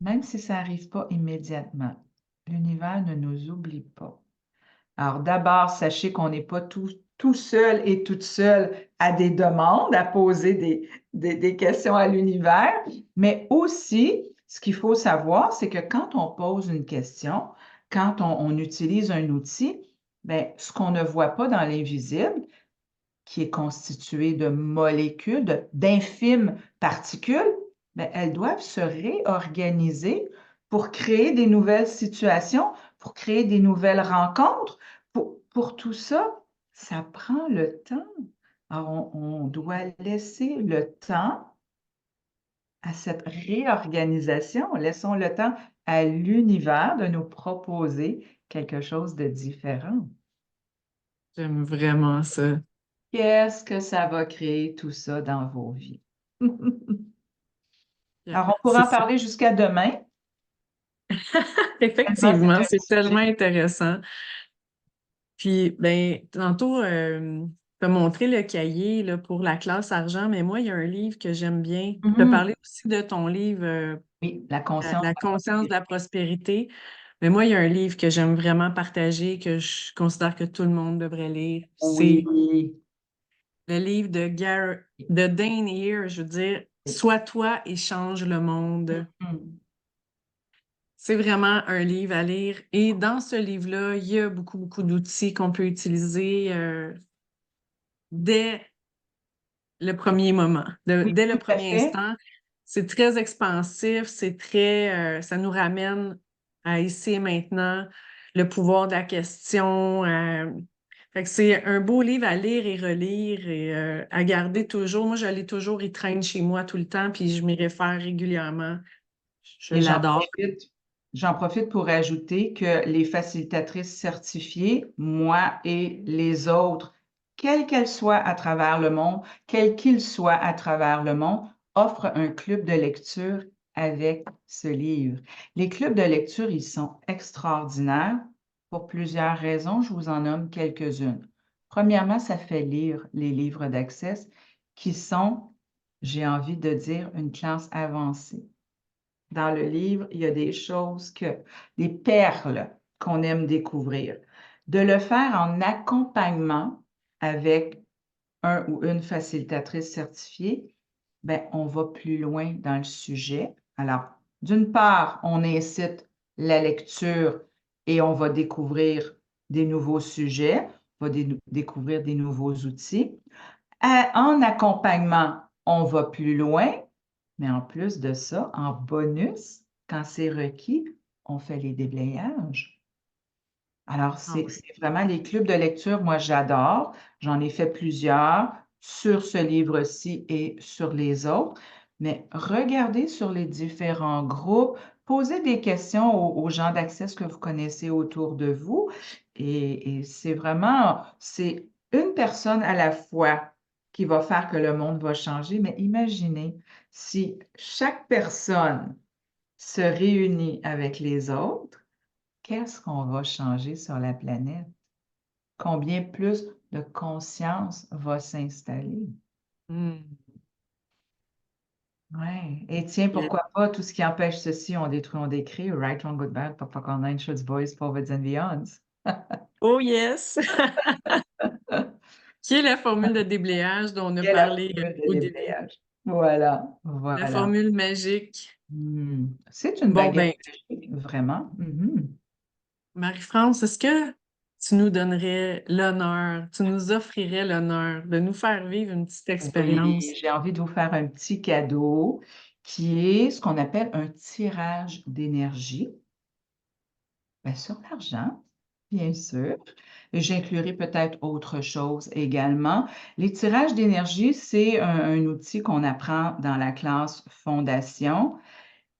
[SPEAKER 2] même si ça n'arrive pas immédiatement. L'univers ne nous oublie pas. Alors d'abord, sachez qu'on n'est pas tout seul et toute seule à des demandes, à poser des questions à l'univers, mais aussi, ce qu'il faut savoir, c'est que quand on pose une question, quand on utilise un outil, bien, ce qu'on ne voit pas dans l'invisible, qui est constitué de molécules, d'infimes particules, bien, elles doivent se réorganiser pour créer des nouvelles situations, pour créer des nouvelles rencontres. Pour tout ça, ça prend le temps. Alors, on doit laisser le temps à cette réorganisation. Laissons le temps à l'univers de nous proposer quelque chose de différent.
[SPEAKER 1] J'aime vraiment ça.
[SPEAKER 2] Qu'est-ce que ça va créer tout ça dans vos vies? Alors, on
[SPEAKER 1] C'est
[SPEAKER 2] pourra en
[SPEAKER 1] ça.
[SPEAKER 2] parler jusqu'à demain. Tellement c'est
[SPEAKER 1] Effectivement,
[SPEAKER 2] un
[SPEAKER 1] c'est tellement
[SPEAKER 2] sujet.
[SPEAKER 1] intéressant. Puis, ben, tantôt, tu as montré le cahier là, pour la classe argent, mais moi, il y a un livre que j'aime bien. Tu as
[SPEAKER 2] Mhm.
[SPEAKER 1] parlé aussi de ton livre,
[SPEAKER 2] Oui, la conscience.
[SPEAKER 1] La conscience de la prospérité. Mais moi, il y a un livre que j'aime vraiment partager, que je considère que tout le monde devrait lire. C'est
[SPEAKER 2] Oui.
[SPEAKER 1] le livre de Dane Heer, je veux dire, Sois toi et change le monde.
[SPEAKER 2] Mhm.
[SPEAKER 1] C'est vraiment un livre à lire. Et dans ce livre-là, il y a beaucoup, beaucoup d'outils qu'on peut utiliser dès le premier moment,
[SPEAKER 2] Oui,
[SPEAKER 1] dès le
[SPEAKER 2] tout à
[SPEAKER 1] premier
[SPEAKER 2] fait.
[SPEAKER 1] instant. C'est très expansif, ça nous ramène à ici et maintenant, le pouvoir de la question. Fait que c'est un beau livre à lire et relire et à garder toujours. Moi, je l'ai toujours, il traîne chez moi tout le temps, puis je m'y réfère régulièrement. Je
[SPEAKER 2] Et
[SPEAKER 1] l'adore.
[SPEAKER 2] j'en profite pour ajouter que les facilitatrices certifiées, moi et les autres, quelles qu'elles soient à travers le monde, quels qu'ils soient à travers le monde, offrent un club de lecture avec ce livre. Les clubs de lecture, ils sont extraordinaires pour plusieurs raisons. Je vous en nomme quelques-unes. Premièrement, ça fait lire les livres d'Access qui sont j'ai envie de dire une classe avancée. Dans le livre, il y a des choses des perles qu'on aime découvrir. De le faire en accompagnement avec un ou une facilitatrice certifiée, ben, on va plus loin dans le sujet. Alors, d'une part, on incite la lecture et on va découvrir des nouveaux sujets, on va découvrir des nouveaux outils. En accompagnement, on va plus loin, mais en plus de ça, en bonus, quand c'est requis, on fait les déblayages. Alors,
[SPEAKER 1] Ah
[SPEAKER 2] c'est
[SPEAKER 1] oui.
[SPEAKER 2] vraiment les clubs de lecture, moi j'adore. J'en ai fait plusieurs sur ce livre-ci et sur les autres. Mais regardez sur les différents groupes, posez des questions aux gens d'Access que vous connaissez autour de vous. Et c'est une personne à la fois qui va faire que le monde va changer. Mais imaginez si chaque personne se réunit avec les autres, qu'est-ce qu'on va changer sur la planète? Combien plus de conscience va s'installer?
[SPEAKER 1] Hmm.
[SPEAKER 2] Ouais. Et tiens,
[SPEAKER 1] Yes.
[SPEAKER 2] pourquoi pas tout ce qui empêche ceci, on détruit, on décrit, right, wrong, good, bad, papa, online, shoulds, boys, forwards and beyonds.
[SPEAKER 1] Oh yes! Qui est la formule de déblayage dont on a
[SPEAKER 2] Et la
[SPEAKER 1] parlé
[SPEAKER 2] formule de
[SPEAKER 1] au début?
[SPEAKER 2] déblayage. Voilà,
[SPEAKER 1] La
[SPEAKER 2] voilà.
[SPEAKER 1] formule magique.
[SPEAKER 2] C'est une
[SPEAKER 1] Bon,
[SPEAKER 2] baguette
[SPEAKER 1] ben,
[SPEAKER 2] magique, vraiment. Mhm.
[SPEAKER 1] Marie-France, est-ce que tu nous donnerais l'honneur, tu nous offrirais l'honneur de nous faire vivre une petite
[SPEAKER 2] Oui,
[SPEAKER 1] expérience?
[SPEAKER 2] j'ai envie de vous faire un petit cadeau qui est ce qu'on appelle un tirage d'énergie. Bien, sur l'argent, bien sûr. Et j'inclurai peut-être autre chose également. Les tirages d'énergie, c'est un outil qu'on apprend dans la classe Fondation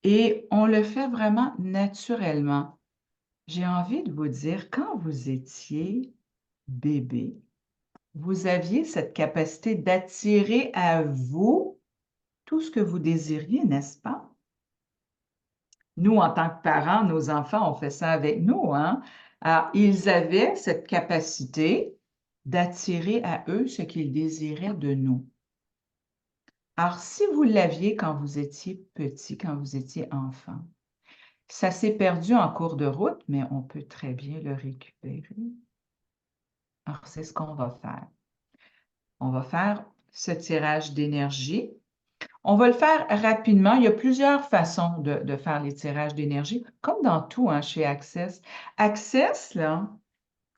[SPEAKER 2] et on le fait vraiment naturellement. J'ai envie de vous dire, quand vous étiez bébé, vous aviez cette capacité d'attirer à vous tout ce que vous désiriez, n'est-ce pas? Nous, en tant que parents, nos enfants, on fait ça avec nous, hein? Alors, ils avaient cette capacité d'attirer à eux ce qu'ils désiraient de nous. Alors, si vous l'aviez quand vous étiez petit, quand vous étiez enfant, ça s'est perdu en cours de route, mais on peut très bien le récupérer. Alors, c'est ce qu'on va faire. On va faire ce tirage d'énergie. On va le faire rapidement. Il y a plusieurs façons de faire les tirages d'énergie, comme dans tout hein, chez Access. Access, là,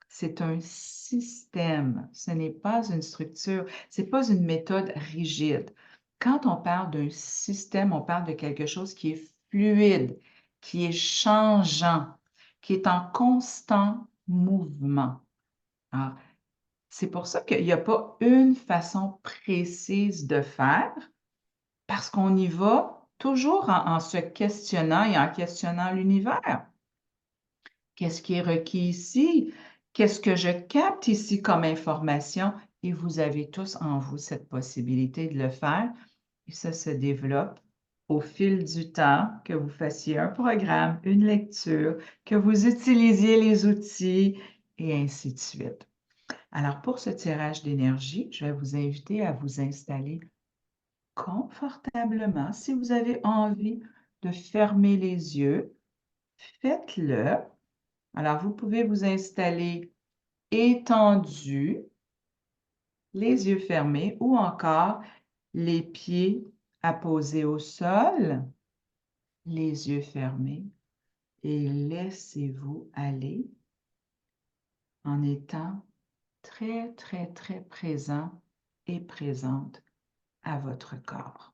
[SPEAKER 2] c'est un système. Ce n'est pas une structure. Ce n'est pas une méthode rigide. Quand on parle d'un système, on parle de quelque chose qui est fluide, qui est changeant, qui est en constant mouvement. Alors, c'est pour ça qu'il n'y a pas une façon précise de faire parce qu'on y va toujours en se questionnant et en questionnant l'univers. Qu'est-ce qui est requis ici? Qu'est-ce que je capte ici comme information? Et vous avez tous en vous cette possibilité de le faire. Et ça se développe au fil du temps, que vous fassiez un programme, une lecture, que vous utilisiez les outils et ainsi de suite. Alors, pour ce tirage d'énergie, je vais vous inviter à vous installer confortablement. Si vous avez envie de fermer les yeux, faites-le. Alors, vous pouvez vous installer étendu, les yeux fermés ou encore les pieds apposés au sol, les yeux fermés et laissez-vous aller en étant très, très, très présent et présente à votre corps.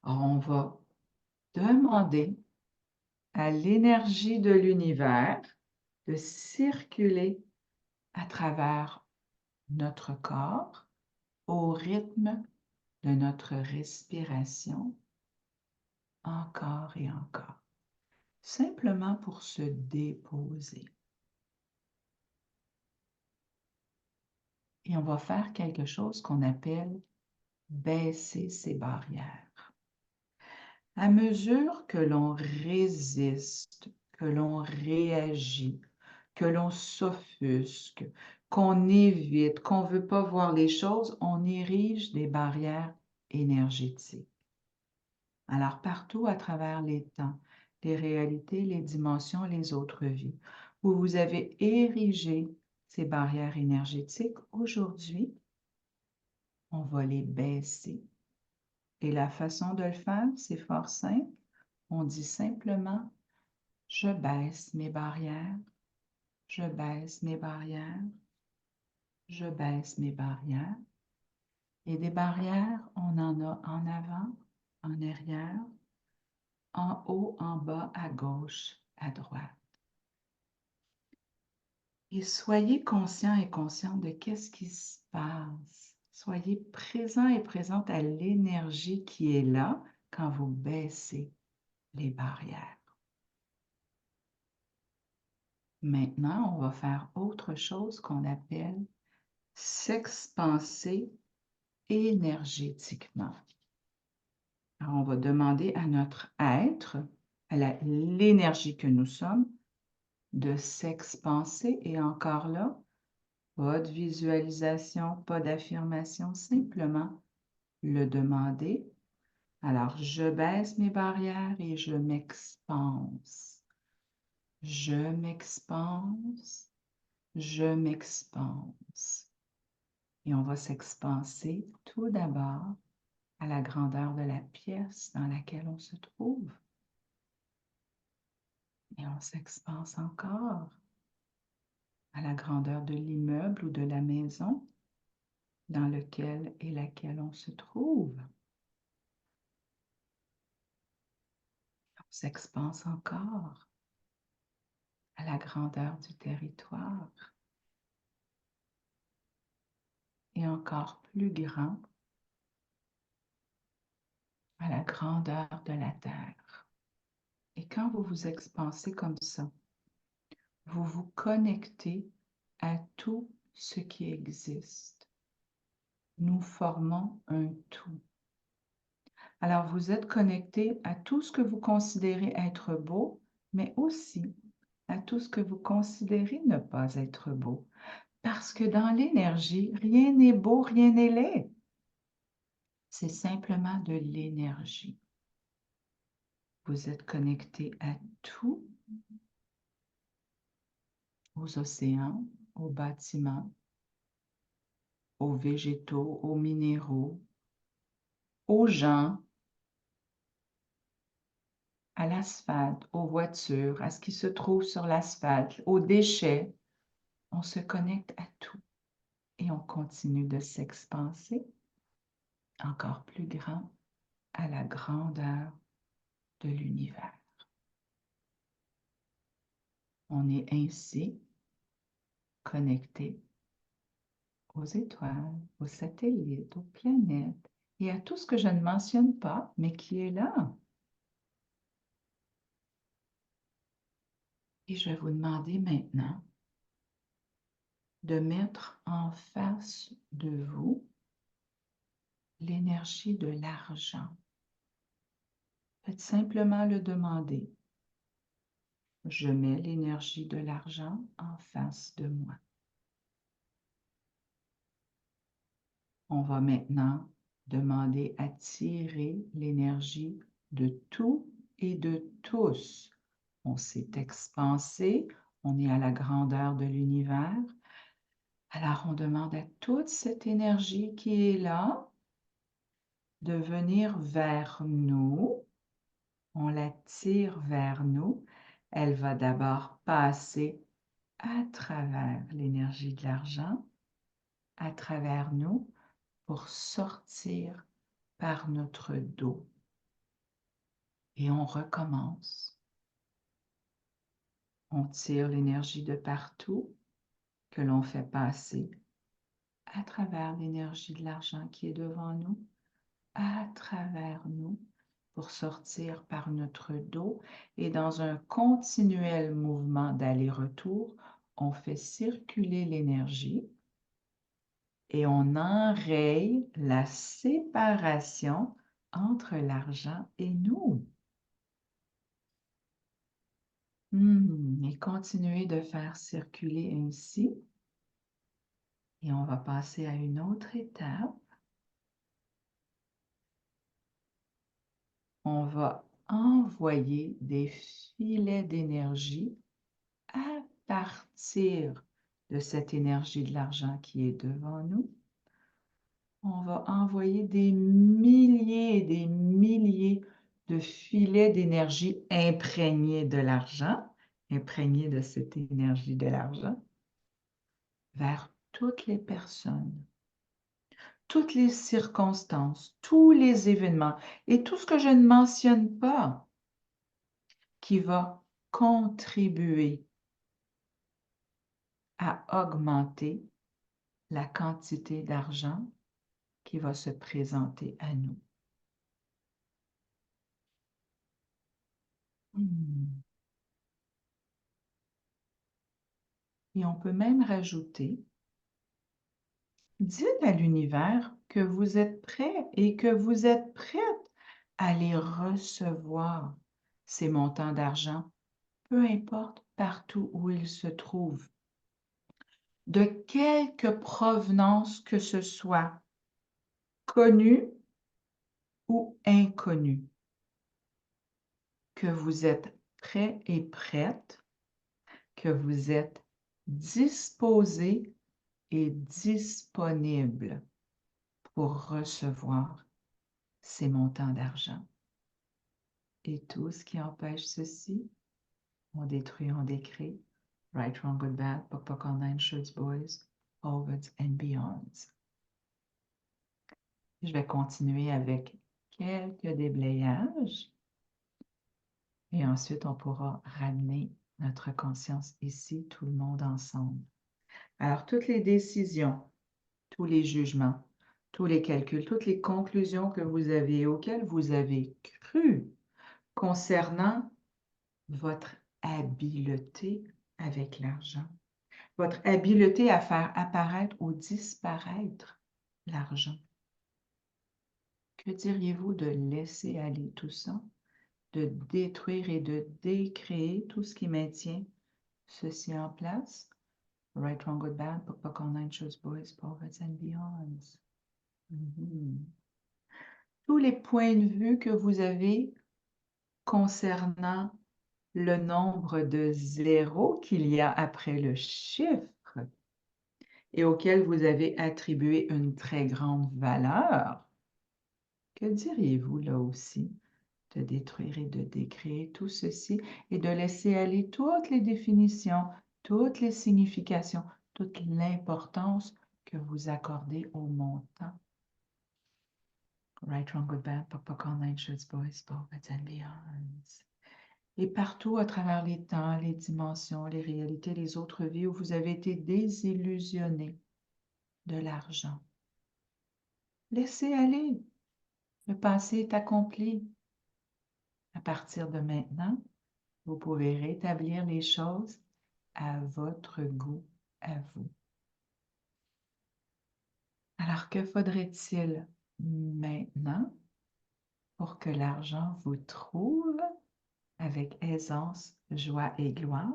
[SPEAKER 2] Alors, on va demander à l'énergie de l'univers de circuler à travers notre corps au rythme de notre respiration encore et encore, simplement pour se déposer. Et on va faire quelque chose qu'on appelle baisser ses barrières. À mesure que l'on résiste, que l'on réagit, que l'on s'offusque, qu'on évite, qu'on ne veut pas voir les choses, on érige des barrières énergétiques. Alors, partout à travers les temps, les réalités, les dimensions, les autres vies, où vous avez érigé ces barrières énergétiques, aujourd'hui, on va les baisser. Et la façon de le faire, c'est fort simple. On dit simplement, je baisse mes barrières, je baisse mes barrières, je baisse mes barrières. Et des barrières, on en a en avant, en arrière, en haut, en bas, à gauche, à droite. Et soyez conscient et consciente de qu'est-ce qui se passe. Soyez présent et présente à l'énergie qui est là quand vous baissez les barrières. Maintenant, on va faire autre chose qu'on appelle s'expanser énergétiquement. Alors, on va demander à notre être, à l'énergie que nous sommes, de s'expanser. Et encore là, pas de visualisation, pas d'affirmation, simplement le demander. Alors, je baisse mes barrières et je m'expanse. Je m'expanse, je m'expanse. Et on va s'expanser tout d'abord à la grandeur de la pièce dans laquelle on se trouve. Et on s'expanse encore à la grandeur de l'immeuble ou de la maison dans lequel et laquelle on se trouve. On s'expanse encore à la grandeur du territoire et encore plus grand à la grandeur de la terre. Et quand vous vous expansez comme ça, vous vous connectez à tout ce qui existe. Nous formons un tout. Alors, vous êtes connecté à tout ce que vous considérez être beau, mais aussi à tout ce que vous considérez ne pas être beau. Parce que dans l'énergie, rien n'est beau, rien n'est laid. C'est simplement de l'énergie. Vous êtes connecté à tout, aux océans, aux bâtiments, aux végétaux, aux minéraux, aux gens, à l'asphalte, aux voitures, à ce qui se trouve sur l'asphalte, aux déchets. On se connecte à tout et on continue de s'expanser encore plus grand à la grandeur de l'univers. On est ainsi connecté aux étoiles, aux satellites, aux planètes et à tout ce que je ne mentionne pas, mais qui est là. Et je vais vous demander maintenant de mettre en face de vous l'énergie de l'argent. Faites simplement le demander. Je mets l'énergie de l'argent en face de moi. On va maintenant demander à tirer l'énergie de tout et de tous. On s'est expansé, on est à la grandeur de l'univers. Alors, on demande à toute cette énergie qui est là de venir vers nous. On la tire vers nous. Elle va d'abord passer à travers l'énergie de l'argent, à travers nous, pour sortir par notre dos. Et on recommence. On tire l'énergie de partout que l'on fait passer à travers l'énergie de l'argent qui est devant nous, à travers nous, pour sortir par notre dos. Et dans un continuel mouvement d'aller-retour, on fait circuler l'énergie et on enraye la séparation entre l'argent et nous. Et continuez de faire circuler ainsi Et on va passer à une autre étape. On va envoyer des filets d'énergie à partir de cette énergie de l'argent qui est devant nous. On va envoyer des milliers et des milliers de filets d'énergie imprégnés de l'argent, imprégnés de cette énergie de l'argent, vers toutes les personnes, toutes les circonstances, tous les événements et tout ce que je ne mentionne pas qui va contribuer à augmenter la quantité d'argent qui va se présenter à nous. Et on peut même rajouter, dites à l'univers que vous êtes prêt et que vous êtes prête à les recevoir, ces montants d'argent, peu importe partout où ils se trouvent, de quelque provenance que ce soit, connue ou inconnue, que vous êtes prêt et prête, que vous êtes disposé et disponible pour recevoir ces montants d'argent. Et tout ce qui empêche ceci, on détruit, on décrit. Right, Wrong, Good, Bad, Pok Pok All Nine Shirts Boys, Overs and Beyonds. Je vais continuer avec quelques déblayages et ensuite on pourra ramener notre conscience ici, tout le monde ensemble. Alors, toutes les décisions, tous les jugements, tous les calculs, toutes les conclusions que vous avez, auxquelles vous avez cru concernant votre habileté avec l'argent, votre habileté à faire apparaître ou disparaître l'argent. Que diriez-vous de laisser aller tout ça, de détruire et de décréer tout ce qui maintient ceci en place? Right, Wrong, Good, Bad, Pok Pok All Nine Shirts Boys, Poets and Beyonds. Tous les points de vue que vous avez concernant le nombre de zéros qu'il y a après le chiffre et auquel vous avez attribué une très grande valeur, que diriez-vous là aussi de détruire et de décréer tout ceci et de laisser aller toutes les définitions, toutes les significations, toute l'importance que vous accordez au montant? Right, Wrong, Good, Bad, Pok Pok All Nine Shirts Boys, Poets and Beyonds. Et partout à travers les temps, les dimensions, les réalités, les autres vies où vous avez été désillusionné de l'argent. Laissez aller. Le passé est accompli. À partir de maintenant, vous pouvez rétablir les choses à votre goût, à vous. Alors, que faudrait-il maintenant pour que l'argent vous trouve avec aisance, joie et gloire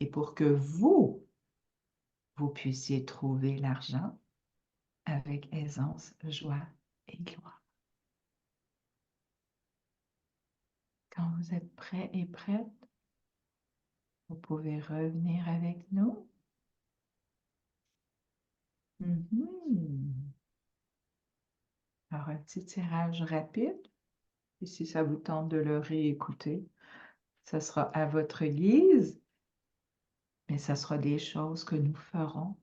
[SPEAKER 2] et pour que vous puissiez trouver l'argent avec aisance, joie et gloire? Quand vous êtes prêt et prête, vous pouvez revenir avec nous. Alors, un petit tirage rapide. Et si ça vous tente de le réécouter, ça sera à votre guise, mais ça sera des choses que nous ferons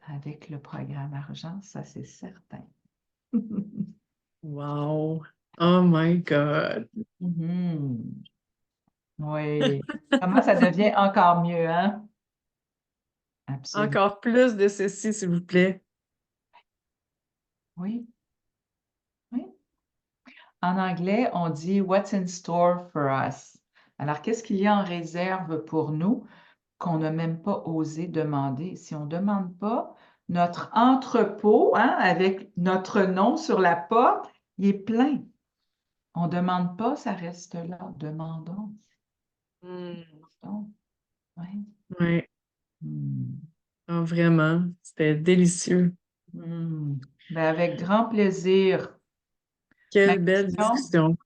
[SPEAKER 2] avec le programme argent, ça c'est certain.
[SPEAKER 1] Wow! Oh my God!
[SPEAKER 2] Oui. Comment ça devient encore mieux, hein? Absolument.
[SPEAKER 1] Encore plus de ceci, s'il vous plaît.
[SPEAKER 2] Oui. Oui. En anglais, on dit What's in store for us? Alors, qu'est-ce qu'il y a en réserve pour nous qu'on n'a même pas osé demander? Si on ne demande pas, notre entrepôt, hein, avec notre nom sur la porte, il est plein. On ne demande pas, ça reste là. Demandons.
[SPEAKER 1] Mm.
[SPEAKER 2] Donc, ouais.
[SPEAKER 1] Ouais.
[SPEAKER 2] Hmm.
[SPEAKER 1] Ah, vraiment, c'était délicieux.
[SPEAKER 2] Hmm. Ben, avec grand plaisir. Ma
[SPEAKER 1] Quelle belle
[SPEAKER 2] question,
[SPEAKER 1] discussion.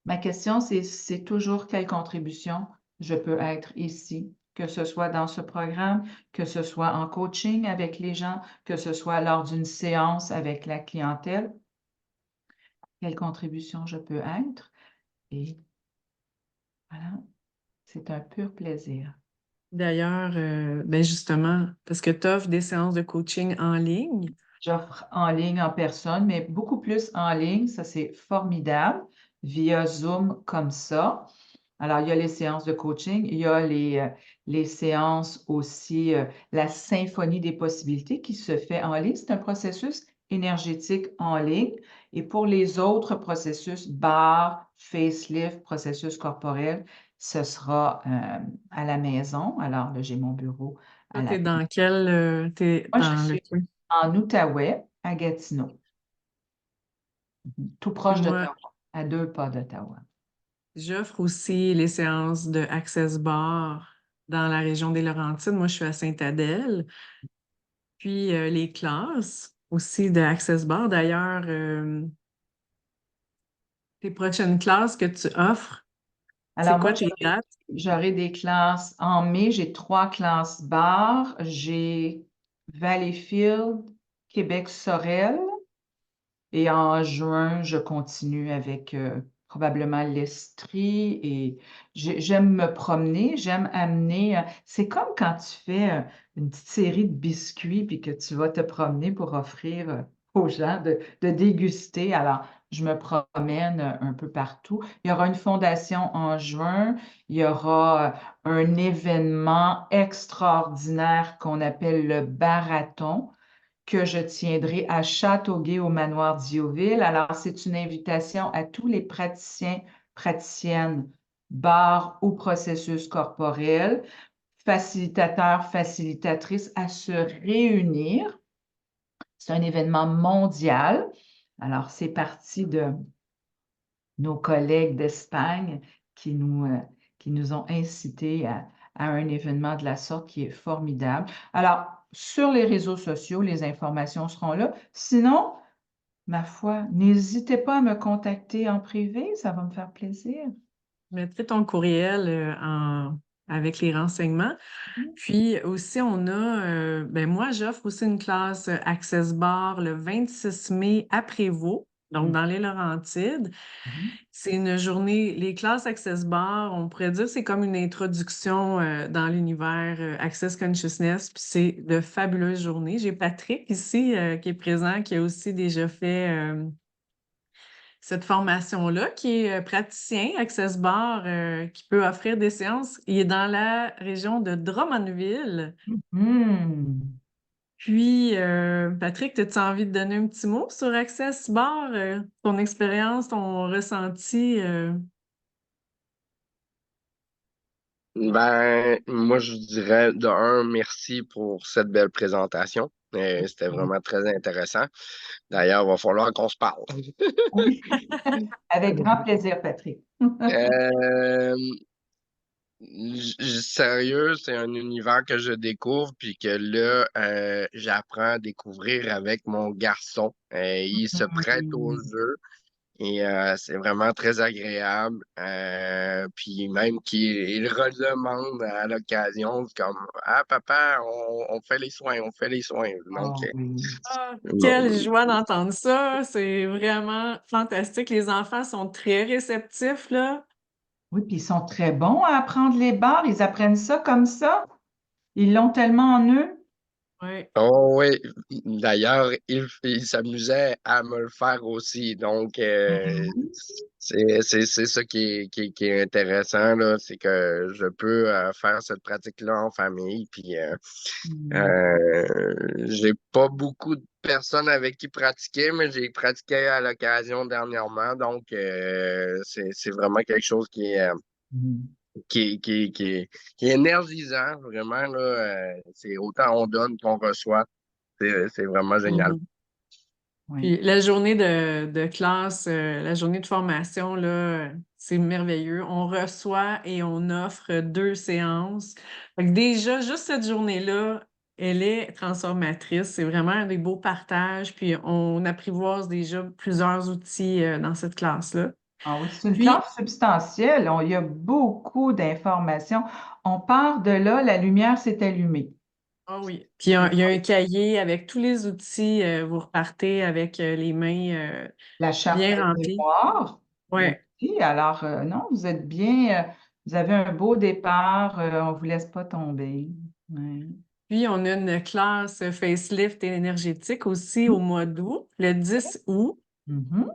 [SPEAKER 2] ma question, c'est toujours quelle contribution je peux être ici, que ce soit dans ce programme, que ce soit en coaching avec les gens, que ce soit lors d'une séance avec la clientèle, quelle contribution je peux être. Et voilà, c'est un pur plaisir.
[SPEAKER 1] D'ailleurs, ben justement, parce que tu offres des séances de coaching en ligne.
[SPEAKER 2] J'offre en ligne, en personne, mais beaucoup plus en ligne. Ça, c'est formidable, via Zoom comme ça. Alors, il y a les séances de coaching, il y a les séances aussi, la symphonie des possibilités qui se fait en ligne. C'est un processus énergétique en ligne. Et pour les autres processus, barre, facelift, processus corporel, ce sera à la maison. Alors, là, j'ai mon bureau à
[SPEAKER 1] Toi,
[SPEAKER 2] la
[SPEAKER 1] t'es
[SPEAKER 2] maison.
[SPEAKER 1] dans quel, t'es
[SPEAKER 2] Moi, je
[SPEAKER 1] dans
[SPEAKER 2] suis
[SPEAKER 1] lequel?
[SPEAKER 2] en Outaouais, à Gatineau, tout
[SPEAKER 1] Puis
[SPEAKER 2] proche
[SPEAKER 1] moi,
[SPEAKER 2] d'Ottawa, à 2 pas d'Ottawa.
[SPEAKER 1] j'offre aussi les séances de Access Bar dans la région des Laurentides. Moi, je suis à Sainte-Adèle. Puis les classes aussi de Access Bar. D'ailleurs, tes prochaines classes que tu offres, c'est
[SPEAKER 2] Alors, moi,
[SPEAKER 1] quoi tes dates?
[SPEAKER 2] j'aurai des classes en mai. J'ai 3 classes bar. J'ai Valleyfield, Québec-Sorel. Et en juin, je continue avec probablement l'Estrie. Et j'aime me promener, j'aime amener. C'est comme quand tu fais une petite série de biscuits puis que tu vas te promener pour offrir aux gens de déguster. Alors, je me promène un peu partout. Il y aura une fondation en juin. Il y aura un événement extraordinaire qu'on appelle le Barathon que je tiendrai à Châteauguay au manoir d'Ioville. Alors, c'est une invitation à tous les praticiens, praticiennes, bar ou processus corporel, facilitateurs, facilitatrices à se réunir. C'est un événement mondial. Alors, c'est parti de nos collègues d'Espagne qui nous ont incités à un événement de la sorte qui est formidable. Alors, sur les réseaux sociaux, les informations seront là. Sinon, ma foi, n'hésitez pas à me contacter en privé, ça va me faire plaisir.
[SPEAKER 1] Je mettrai ton courriel avec les renseignements. Puis aussi, on a, ben moi, j'offre aussi une classe Access Bar le 26 mai à Prévost, donc
[SPEAKER 2] Mhm.
[SPEAKER 1] dans les Laurentides.
[SPEAKER 2] Mhm.
[SPEAKER 1] C'est une journée, les classes Access Bar, on pourrait dire c'est comme une introduction dans l'univers Access Consciousness, puis c'est de fabuleuses journées. J'ai Patrick ici qui est présent, qui a aussi déjà fait cette formation-là, qui est praticien Access Bar, qui peut offrir des séances. Il est dans la région de Drummondville.
[SPEAKER 2] Mhm.
[SPEAKER 1] Puis, Patrick, as-tu envie de donner un petit mot sur Access Bar, ton expérience, ton ressenti?
[SPEAKER 3] Ben, moi, je dirais de un, merci pour cette belle présentation. C'était vraiment très intéressant. D'ailleurs, il va falloir qu'on se parle.
[SPEAKER 2] Oui, avec grand plaisir, Patrick.
[SPEAKER 3] Euh, Sérieux, c'est un univers que je découvre, puis que là, j'apprends à découvrir avec mon garçon. Il se prête au
[SPEAKER 2] Mhm.
[SPEAKER 3] jeu. Et c'est vraiment très agréable. Puis même qu'il redemande à l'occasion, comme Ah, papa, on fait les soins, on fait les soins. Donc,
[SPEAKER 2] Oh oui.
[SPEAKER 1] Ah, quelle
[SPEAKER 3] bon,
[SPEAKER 1] joie d'entendre ça! C'est vraiment fantastique. Les enfants sont très réceptifs, là.
[SPEAKER 2] Oui, puis ils sont très bons à apprendre les barres. Ils apprennent ça comme ça. Ils l'ont tellement en eux.
[SPEAKER 1] Oui.
[SPEAKER 3] oh oui, d'ailleurs, il s'amusait à me le faire aussi. Donc,
[SPEAKER 2] Mhm.
[SPEAKER 3] c'est ça qui est intéressant, là, c'est que je peux faire cette pratique-là en famille. Puis,
[SPEAKER 2] Mhm.
[SPEAKER 3] j'ai pas beaucoup de personnes avec qui pratiquer, mais j'ai pratiqué à l'occasion dernièrement. Donc, c'est vraiment quelque chose
[SPEAKER 2] Mhm.
[SPEAKER 3] qui est énergisant, vraiment. Là, c'est autant on donne qu'on reçoit. C'est vraiment génial.
[SPEAKER 1] Mhm.
[SPEAKER 2] Oui.
[SPEAKER 1] Puis la journée de classe, la journée de formation, là, c'est merveilleux. On reçoit et on offre 2 séances. Fait que déjà, juste cette journée-là elle est transformatrice. C'est vraiment un des beaux partages. Puis on apprivoise déjà plusieurs outils dans cette classe-là.
[SPEAKER 2] Ah oui, c'est une
[SPEAKER 1] Puis,
[SPEAKER 2] classe substantielle. Il y a beaucoup d'informations. On part de là, la lumière s'est allumée.
[SPEAKER 1] ah oui. Puis il y a un cahier avec tous les outils. Vous repartez avec les mains
[SPEAKER 2] La charte
[SPEAKER 1] bien remplies.
[SPEAKER 2] mémoire
[SPEAKER 1] Ouais.
[SPEAKER 2] aussi. Alors, non, vous êtes bien, vous avez un beau départ. On ne vous laisse pas tomber. Ouais.
[SPEAKER 1] Puis, on a une classe facelift et énergétique aussi au mois d'août, le 10 août.
[SPEAKER 2] Mhm.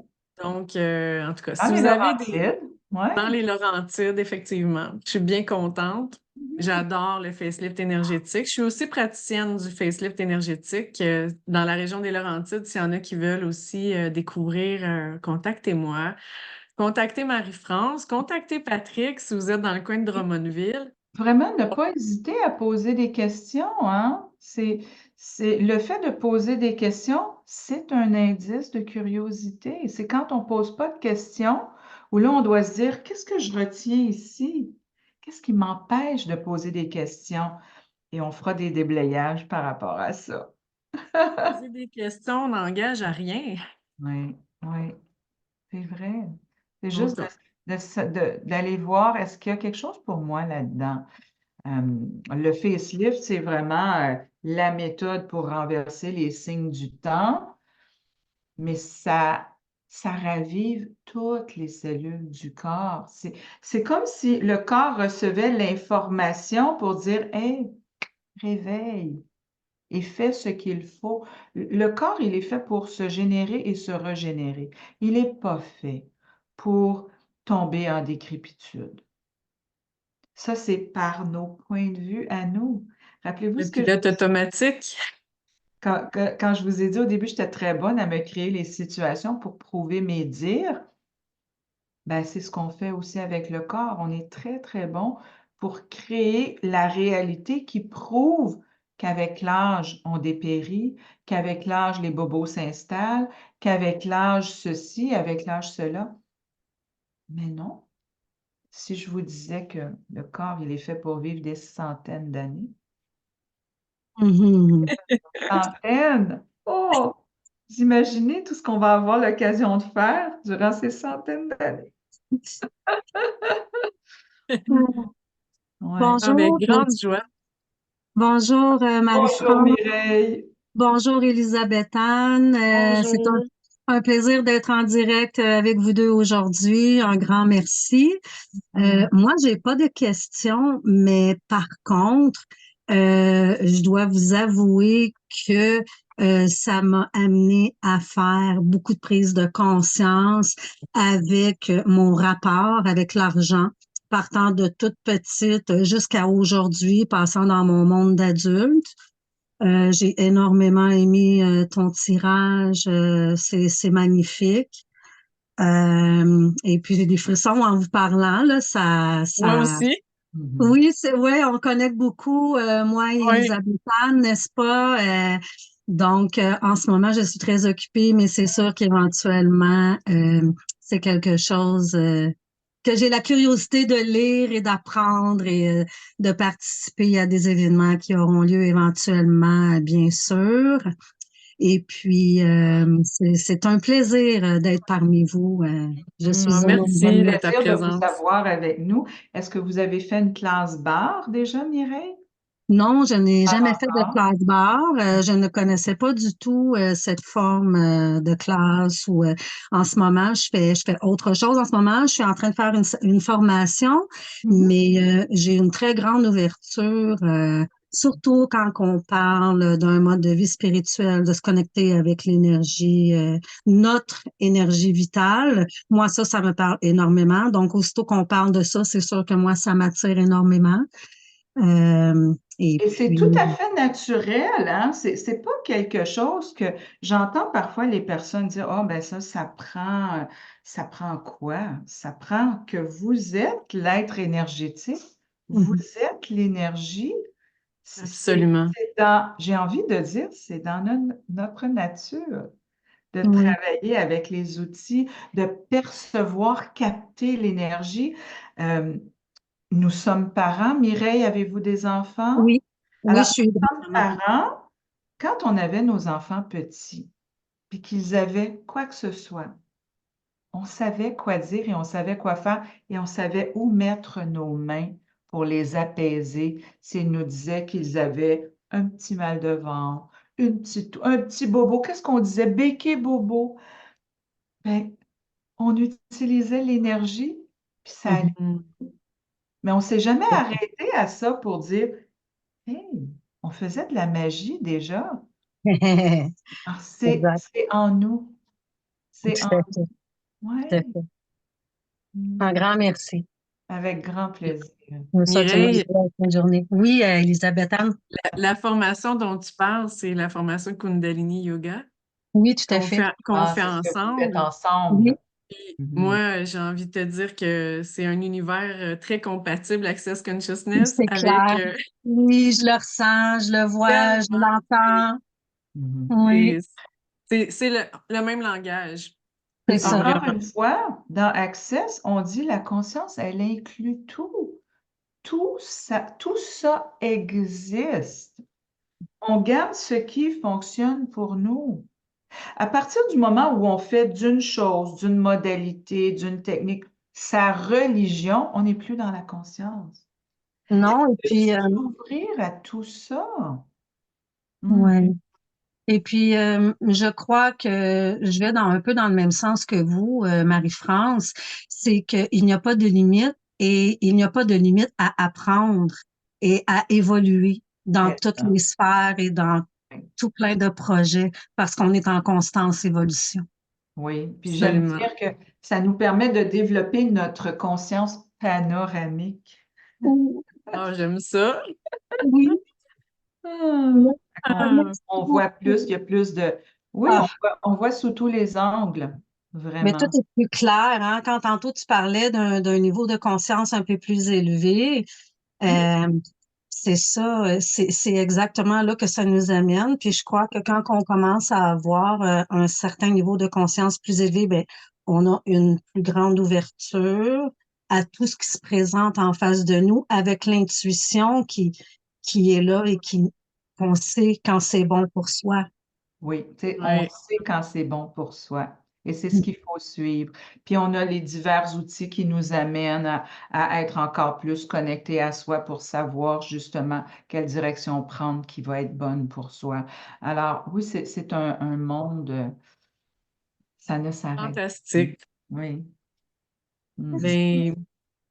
[SPEAKER 1] Donc, en tout cas,
[SPEAKER 2] Dans
[SPEAKER 1] si
[SPEAKER 2] les
[SPEAKER 1] vous avez des...
[SPEAKER 2] Laurentides. Ouais.
[SPEAKER 1] Dans les Laurentides, effectivement. Je suis bien contente. J'adore le facelift énergétique. Je suis aussi praticienne du facelift énergétique. Dans la région des Laurentides, s'il y en a qui veulent aussi découvrir, contactez-moi. Contactez Marie-France. Contactez Patrick si vous êtes dans le coin de Drummondville.
[SPEAKER 2] Vraiment, ne pas hésiter à poser des questions, hein? Le fait de poser des questions, c'est un indice de curiosité. C'est quand on ne pose pas de questions où là, on doit se dire, qu'est-ce que je retiens ici? Qu'est-ce qui m'empêche de poser des questions? Et on fera des déblayages par rapport à ça.
[SPEAKER 1] Poser des questions n'engage à rien.
[SPEAKER 2] Oui, oui, c'est vrai. C'est juste
[SPEAKER 1] Donc,
[SPEAKER 2] d'aller voir, est-ce qu'il y a quelque chose pour moi là-dedans? Le facelift, c'est vraiment la méthode pour renverser les signes du temps, mais ça ravive toutes les cellules du corps. C'est comme si le corps recevait l'information pour dire, Hey, réveille et fais ce qu'il faut. Le corps, il est fait pour se générer et se régénérer. Il n'est pas fait pour tomber en décrépitude. Ça, c'est par nos points de vue à nous. Rappelez-vous
[SPEAKER 1] le
[SPEAKER 2] ce que je
[SPEAKER 1] pilote
[SPEAKER 2] vous ai
[SPEAKER 1] automatique.
[SPEAKER 2] quand je vous ai dit au début, j'étais très bonne à me créer les situations pour prouver mes dires. Ben, c'est ce qu'on fait aussi avec le corps. On est très, très bon pour créer la réalité qui prouve qu'avec l'âge, on dépérit, qu'avec l'âge, les bobos s'installent, qu'avec l'âge ceci, avec l'âge cela. Mais non. Si je vous disais que le corps, il est fait pour vivre des centaines d'années,
[SPEAKER 4] Mhm.
[SPEAKER 2] centaines. Oh, vous imaginez tout ce qu'on va avoir l'occasion de faire durant ces centaines d'années. Ouais.
[SPEAKER 1] Avec
[SPEAKER 4] Bonjour,
[SPEAKER 1] grande joie.
[SPEAKER 4] bonjour
[SPEAKER 2] Bonjour
[SPEAKER 4] Marie-France,
[SPEAKER 2] Mireille.
[SPEAKER 4] bonjour Elisabeth-Anne. C'est
[SPEAKER 1] Bonjour.
[SPEAKER 4] un plaisir d'être en direct avec vous deux aujourd'hui. Un grand merci. Moi, j'ai pas de questions, mais par contre, je dois vous avouer que ça m'a amené à faire beaucoup de prise de conscience avec mon rapport avec l'argent, partant de toute petite jusqu'à aujourd'hui, passant dans mon monde d'adulte. J'ai énormément aimé ton tirage, c'est magnifique. Et puis j'ai des frissons en vous parlant, là,
[SPEAKER 1] Moi aussi.
[SPEAKER 2] Mhm.
[SPEAKER 4] oui, c'est ouais, on connecte beaucoup, moi et
[SPEAKER 1] Oui.
[SPEAKER 4] Elisabeth Anne, n'est-ce pas? Donc, en ce moment, je suis très occupée, mais c'est sûr qu'éventuellement, c'est quelque chose que j'ai la curiosité de lire et d'apprendre et de participer à des événements qui auront lieu éventuellement, bien sûr. Et puis, c'est un plaisir d'être parmi vous. Je suis
[SPEAKER 1] Merci
[SPEAKER 2] Un
[SPEAKER 1] de ta
[SPEAKER 2] plaisir de vous
[SPEAKER 1] présence.
[SPEAKER 2] avoir avec nous. Est-ce que vous avez fait une classe barre déjà, Mireille?
[SPEAKER 4] Non, je n'ai
[SPEAKER 2] Pas
[SPEAKER 4] jamais fait de
[SPEAKER 2] encore.
[SPEAKER 4] classe barre. Je ne connaissais pas du tout cette forme de classe ou en ce moment, je fais autre chose. En ce moment, je suis en train de faire une formation,
[SPEAKER 2] Mhm.
[SPEAKER 4] mais j'ai une très grande ouverture, surtout quand on parle d'un mode de vie spirituel, de se connecter avec l'énergie, notre énergie vitale. Moi, ça me parle énormément. Donc, aussitôt qu'on parle de ça, c'est sûr que moi, ça m'attire énormément. Et
[SPEAKER 2] Et c'est tout
[SPEAKER 4] puis,
[SPEAKER 2] à fait naturel, hein? C'est pas quelque chose que j'entends parfois les personnes dire, oh, ben ça prend quoi? Ça prend que vous êtes l'être énergétique, vous
[SPEAKER 4] mhm,
[SPEAKER 2] êtes l'énergie.
[SPEAKER 1] Absolument.
[SPEAKER 2] J'ai envie de dire, c'est dans notre nature de
[SPEAKER 4] oui,
[SPEAKER 2] travailler avec les outils, de percevoir, capter l'énergie. Euh, nous sommes parents. Mireille, avez-vous des enfants?
[SPEAKER 4] oui, Oui, je
[SPEAKER 2] Alors,
[SPEAKER 4] suis
[SPEAKER 2] comme
[SPEAKER 4] vraiment.
[SPEAKER 2] parents, quand on avait nos enfants petits, puis qu'ils avaient quoi que ce soit, on savait quoi dire et on savait quoi faire et on savait où mettre nos mains pour les apaiser s'ils nous disaient qu'ils avaient un petit mal de ventre, un petit bobo. Qu'est-ce qu'on disait? Béquet bobo. Ben, on utilisait l'énergie, puis ça allait.
[SPEAKER 1] Mhm.
[SPEAKER 2] Mais on ne s'est jamais arrêté à ça pour dire, hey, on faisait de la magie déjà. Alors,
[SPEAKER 4] Exact.
[SPEAKER 2] c'est en nous. C'est
[SPEAKER 4] Tout
[SPEAKER 2] en
[SPEAKER 4] à fait. Tout à
[SPEAKER 2] ouais.
[SPEAKER 4] fait. Un
[SPEAKER 2] Mm.
[SPEAKER 4] grand merci.
[SPEAKER 2] Avec grand plaisir.
[SPEAKER 4] Je vous souhaite une
[SPEAKER 1] Mireille,
[SPEAKER 4] bonne journée. Oui, Elisabeth Anne.
[SPEAKER 1] la formation dont tu parles, c'est la formation Kundalini Yoga
[SPEAKER 4] Oui, tout à fait.
[SPEAKER 1] qu'on
[SPEAKER 2] Ah,
[SPEAKER 1] fait
[SPEAKER 2] c'est ce que vous faites
[SPEAKER 1] ensemble.
[SPEAKER 2] ensemble.
[SPEAKER 4] Oui,
[SPEAKER 1] Puis
[SPEAKER 2] Mhm.
[SPEAKER 1] moi, j'ai envie de te dire que c'est un univers très compatible, Access Consciousness,
[SPEAKER 4] c'est
[SPEAKER 1] avec
[SPEAKER 4] clair. Oui, je le ressens, je le vois, je
[SPEAKER 1] tellement,
[SPEAKER 4] l'entends.
[SPEAKER 2] Mhm.
[SPEAKER 4] Oui,
[SPEAKER 1] c'est c'est le même langage.
[SPEAKER 4] c'est
[SPEAKER 2] Et
[SPEAKER 1] C'est
[SPEAKER 4] ça.
[SPEAKER 2] encore
[SPEAKER 1] vraiment.
[SPEAKER 2] une fois, dans Access, on dit la conscience, elle inclut tout. Tout ça existe. On garde ce qui fonctionne pour nous. À partir du moment où on fait d'une chose, d'une modalité, d'une technique, sa religion, on n'est plus dans la conscience.
[SPEAKER 4] Non, et
[SPEAKER 2] De
[SPEAKER 4] puis,
[SPEAKER 2] s'ouvrir à tout ça. Hmm.
[SPEAKER 4] ouais. Et puis, je crois que je vais un peu dans le même sens que vous, Marie-France, c'est qu'il n'y a pas de limite et il n'y a pas de limite à apprendre et à évoluer dans
[SPEAKER 2] C'est
[SPEAKER 4] toutes
[SPEAKER 2] ça.
[SPEAKER 4] les sphères et dans tout plein de projets parce qu'on est en constance évolution.
[SPEAKER 2] Oui, puis j'aime
[SPEAKER 1] Absolument.
[SPEAKER 2] dire que ça nous permet de développer notre conscience panoramique.
[SPEAKER 4] Oui,
[SPEAKER 1] Ah, j'aime ça.
[SPEAKER 4] oui,
[SPEAKER 2] Hmm.
[SPEAKER 4] oui.
[SPEAKER 2] Fait qu'on-
[SPEAKER 4] Merci
[SPEAKER 2] on voit plus,
[SPEAKER 4] beaucoup.
[SPEAKER 2] il y a plus de... Oui,
[SPEAKER 4] Ah,
[SPEAKER 2] on voit sous tous les angles,
[SPEAKER 4] mais tout
[SPEAKER 2] vraiment.
[SPEAKER 4] est plus clair, hein? Quand tantôt tu parlais d'un niveau de conscience un peu plus élevé,
[SPEAKER 2] Oui.
[SPEAKER 4] Euh, c'est ça, c'est exactement là que ça nous amène. Puis je crois que quand on commence à avoir un certain niveau de conscience plus élevé, ben, on a une plus grande ouverture à tout ce qui se présente en face de nous avec l'intuition qui est là et qu'on sait quand c'est bon pour soi.
[SPEAKER 2] Oui, tu sais, on
[SPEAKER 1] Oui.
[SPEAKER 2] sait quand c'est bon pour soi et c'est ce qu'il faut suivre. Puis on a les divers outils qui nous amènent à être encore plus connectés à soi pour savoir justement quelle direction prendre qui va être bonne pour soi. Alors oui, c'est un monde, ça ne s'arrête plus.
[SPEAKER 1] Fantastique.
[SPEAKER 2] Oui. Mhm.
[SPEAKER 1] Ben,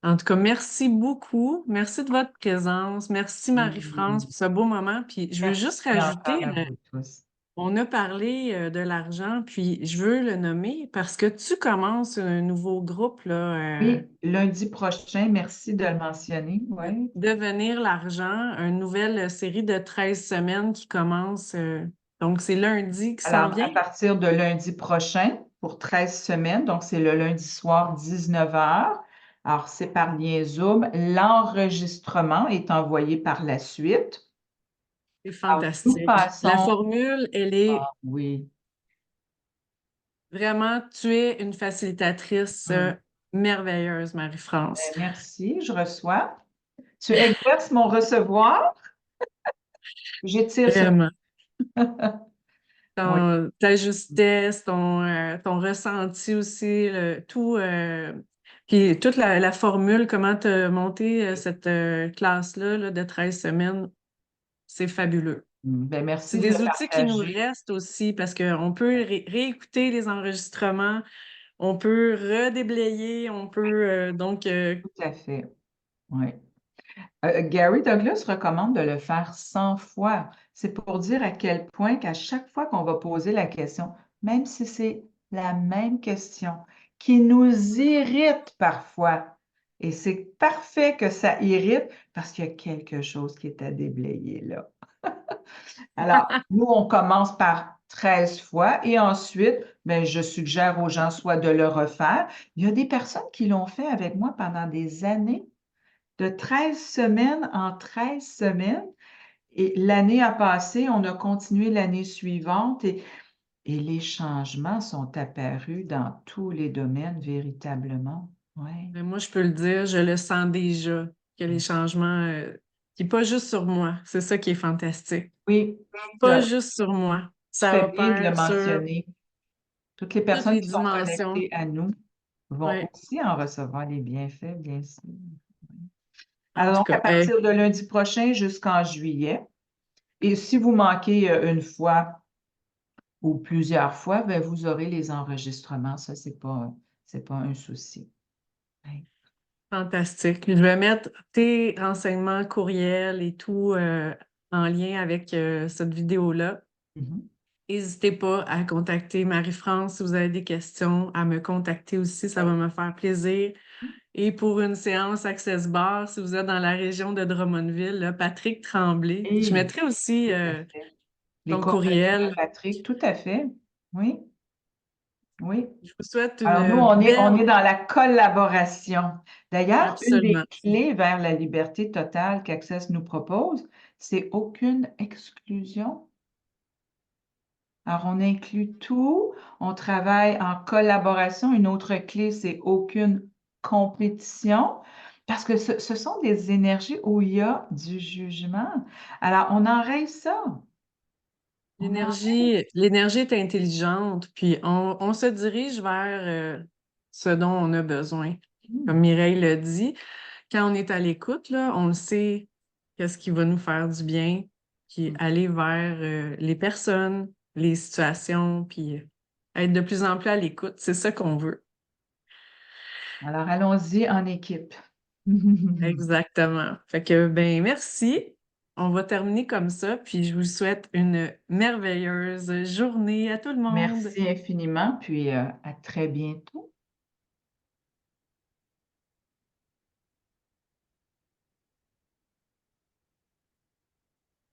[SPEAKER 1] en tout cas, merci beaucoup. Merci de votre présence. Merci Marie-France
[SPEAKER 2] Mhm.
[SPEAKER 1] pour ce beau moment. Puis je veux juste
[SPEAKER 2] Merci encore
[SPEAKER 1] rajouter,
[SPEAKER 2] à vous tous.
[SPEAKER 1] on a parlé de l'argent, puis je veux le nommer parce que tu commences un nouveau groupe, là,
[SPEAKER 2] Oui, lundi prochain, merci de le mentionner. Oui.
[SPEAKER 1] Devenir l'argent, une nouvelle série de 13 semaines qui commence. Donc, c'est lundi qui s'en
[SPEAKER 2] Alors, à
[SPEAKER 1] vient.
[SPEAKER 2] partir de lundi prochain, pour 13 semaines, donc c'est le lundi soir, 19 heures. Alors, c'est par lien Zoom. L'enregistrement est envoyé par la suite.
[SPEAKER 1] C'est
[SPEAKER 2] Alors, nous
[SPEAKER 1] fantastique. La
[SPEAKER 2] passons.
[SPEAKER 1] formule, elle est
[SPEAKER 2] Ah, oui.
[SPEAKER 1] vraiment, tu es une facilitatrice
[SPEAKER 2] Hmm.
[SPEAKER 1] merveilleuse, Marie-France.
[SPEAKER 2] Ben, merci, je reçois. Tu exerces mon recevoir. J'étire ce.
[SPEAKER 1] Vraiment.
[SPEAKER 2] Oui.
[SPEAKER 1] Ta justesse, ton ressenti aussi, tout, puis toute la formule, comment tu as monté cette classe-là là, de 13 semaines, c'est fabuleux.
[SPEAKER 2] Ben,
[SPEAKER 1] C'est
[SPEAKER 2] merci de le
[SPEAKER 1] des outils qui nous
[SPEAKER 2] partager.
[SPEAKER 1] restent aussi parce qu'on peut réécouter les enregistrements, on peut redéblayer, on peut
[SPEAKER 2] Tout à fait. Oui. Gary Douglas recommande de le faire 100 fois. C'est pour dire à quel point qu'à chaque fois qu'on va poser la question, même si c'est la même question, qui nous irrite parfois, et c'est parfait que ça irrite parce qu'il y a quelque chose qui est à déblayer là. Alors, nous, on commence par 13 fois et ensuite, ben, je suggère aux gens soit de le refaire. Il y a des personnes qui l'ont fait avec moi pendant des années de 13 semaines en 13 semaines. Et l'année a passé, on a continué l'année suivante et les changements sont apparus dans tous les domaines véritablement. Ouais.
[SPEAKER 1] moi je peux le dire, je le sens déjà que les changements Puis pas juste sur moi. C'est ça qui est fantastique.
[SPEAKER 2] Oui,
[SPEAKER 1] Pas juste sur moi.
[SPEAKER 2] tu
[SPEAKER 1] Ça
[SPEAKER 2] fais bien de le
[SPEAKER 1] opère sur
[SPEAKER 2] mentionner. Toutes les
[SPEAKER 1] toutes
[SPEAKER 2] personnes
[SPEAKER 1] les
[SPEAKER 2] qui sont
[SPEAKER 1] dimensions.
[SPEAKER 2] connectées à nous vont
[SPEAKER 1] Ouais,
[SPEAKER 2] aussi en recevoir les bienfaits, bien sûr.
[SPEAKER 1] en tout
[SPEAKER 2] Alors, donc, à
[SPEAKER 1] cas.
[SPEAKER 2] partir de lundi prochain jusqu'en juillet, et si vous manquez une fois ou plusieurs fois, ben, vous aurez les enregistrements. Ça, c'est pas un souci. Ouais.
[SPEAKER 1] Fantastique. Je vais mettre tes renseignements courriels et tout en lien avec cette vidéo-là.
[SPEAKER 2] Mhm.
[SPEAKER 1] N'hésitez pas à contacter Marie-France si vous avez des questions, à me contacter aussi, ça va me faire plaisir. Et pour une séance Access Bar, si vous êtes dans la région de Drummondville, là, Patrick Tremblay. Je
[SPEAKER 2] Et
[SPEAKER 1] mettrai aussi
[SPEAKER 2] tout à fait. Les
[SPEAKER 1] ton
[SPEAKER 2] coordonnées
[SPEAKER 1] courriel.
[SPEAKER 2] de Patrick, tout à fait. Oui, oui.
[SPEAKER 1] Je vous souhaite
[SPEAKER 2] Alors, nous,
[SPEAKER 1] une
[SPEAKER 2] on
[SPEAKER 1] belle...
[SPEAKER 2] est dans la collaboration. D'ailleurs, une des
[SPEAKER 1] Absolument.
[SPEAKER 2] clés vers la liberté totale qu'Access nous propose, c'est aucune exclusion. Alors, on inclut tout, on travaille en collaboration. Une autre clé, c'est aucune compétition, parce que ce sont des énergies où il y a du jugement. Alors, on enraye ça. On en-
[SPEAKER 1] L'énergie est intelligente, puis on se dirige vers ce dont on a besoin. Comme Mireille le dit, quand on est à l'écoute, là, on le sait qu'est-ce qui va nous faire du bien, puis aller vers les personnes, les situations, puis être de plus en plus à l'écoute. C'est ça qu'on veut.
[SPEAKER 2] Alors, allons-y en équipe.
[SPEAKER 1] Exactement. Fait que, ben, merci. On va terminer comme ça, puis je vous souhaite une merveilleuse journée à tout le monde.
[SPEAKER 2] Merci infiniment, puis à très bientôt.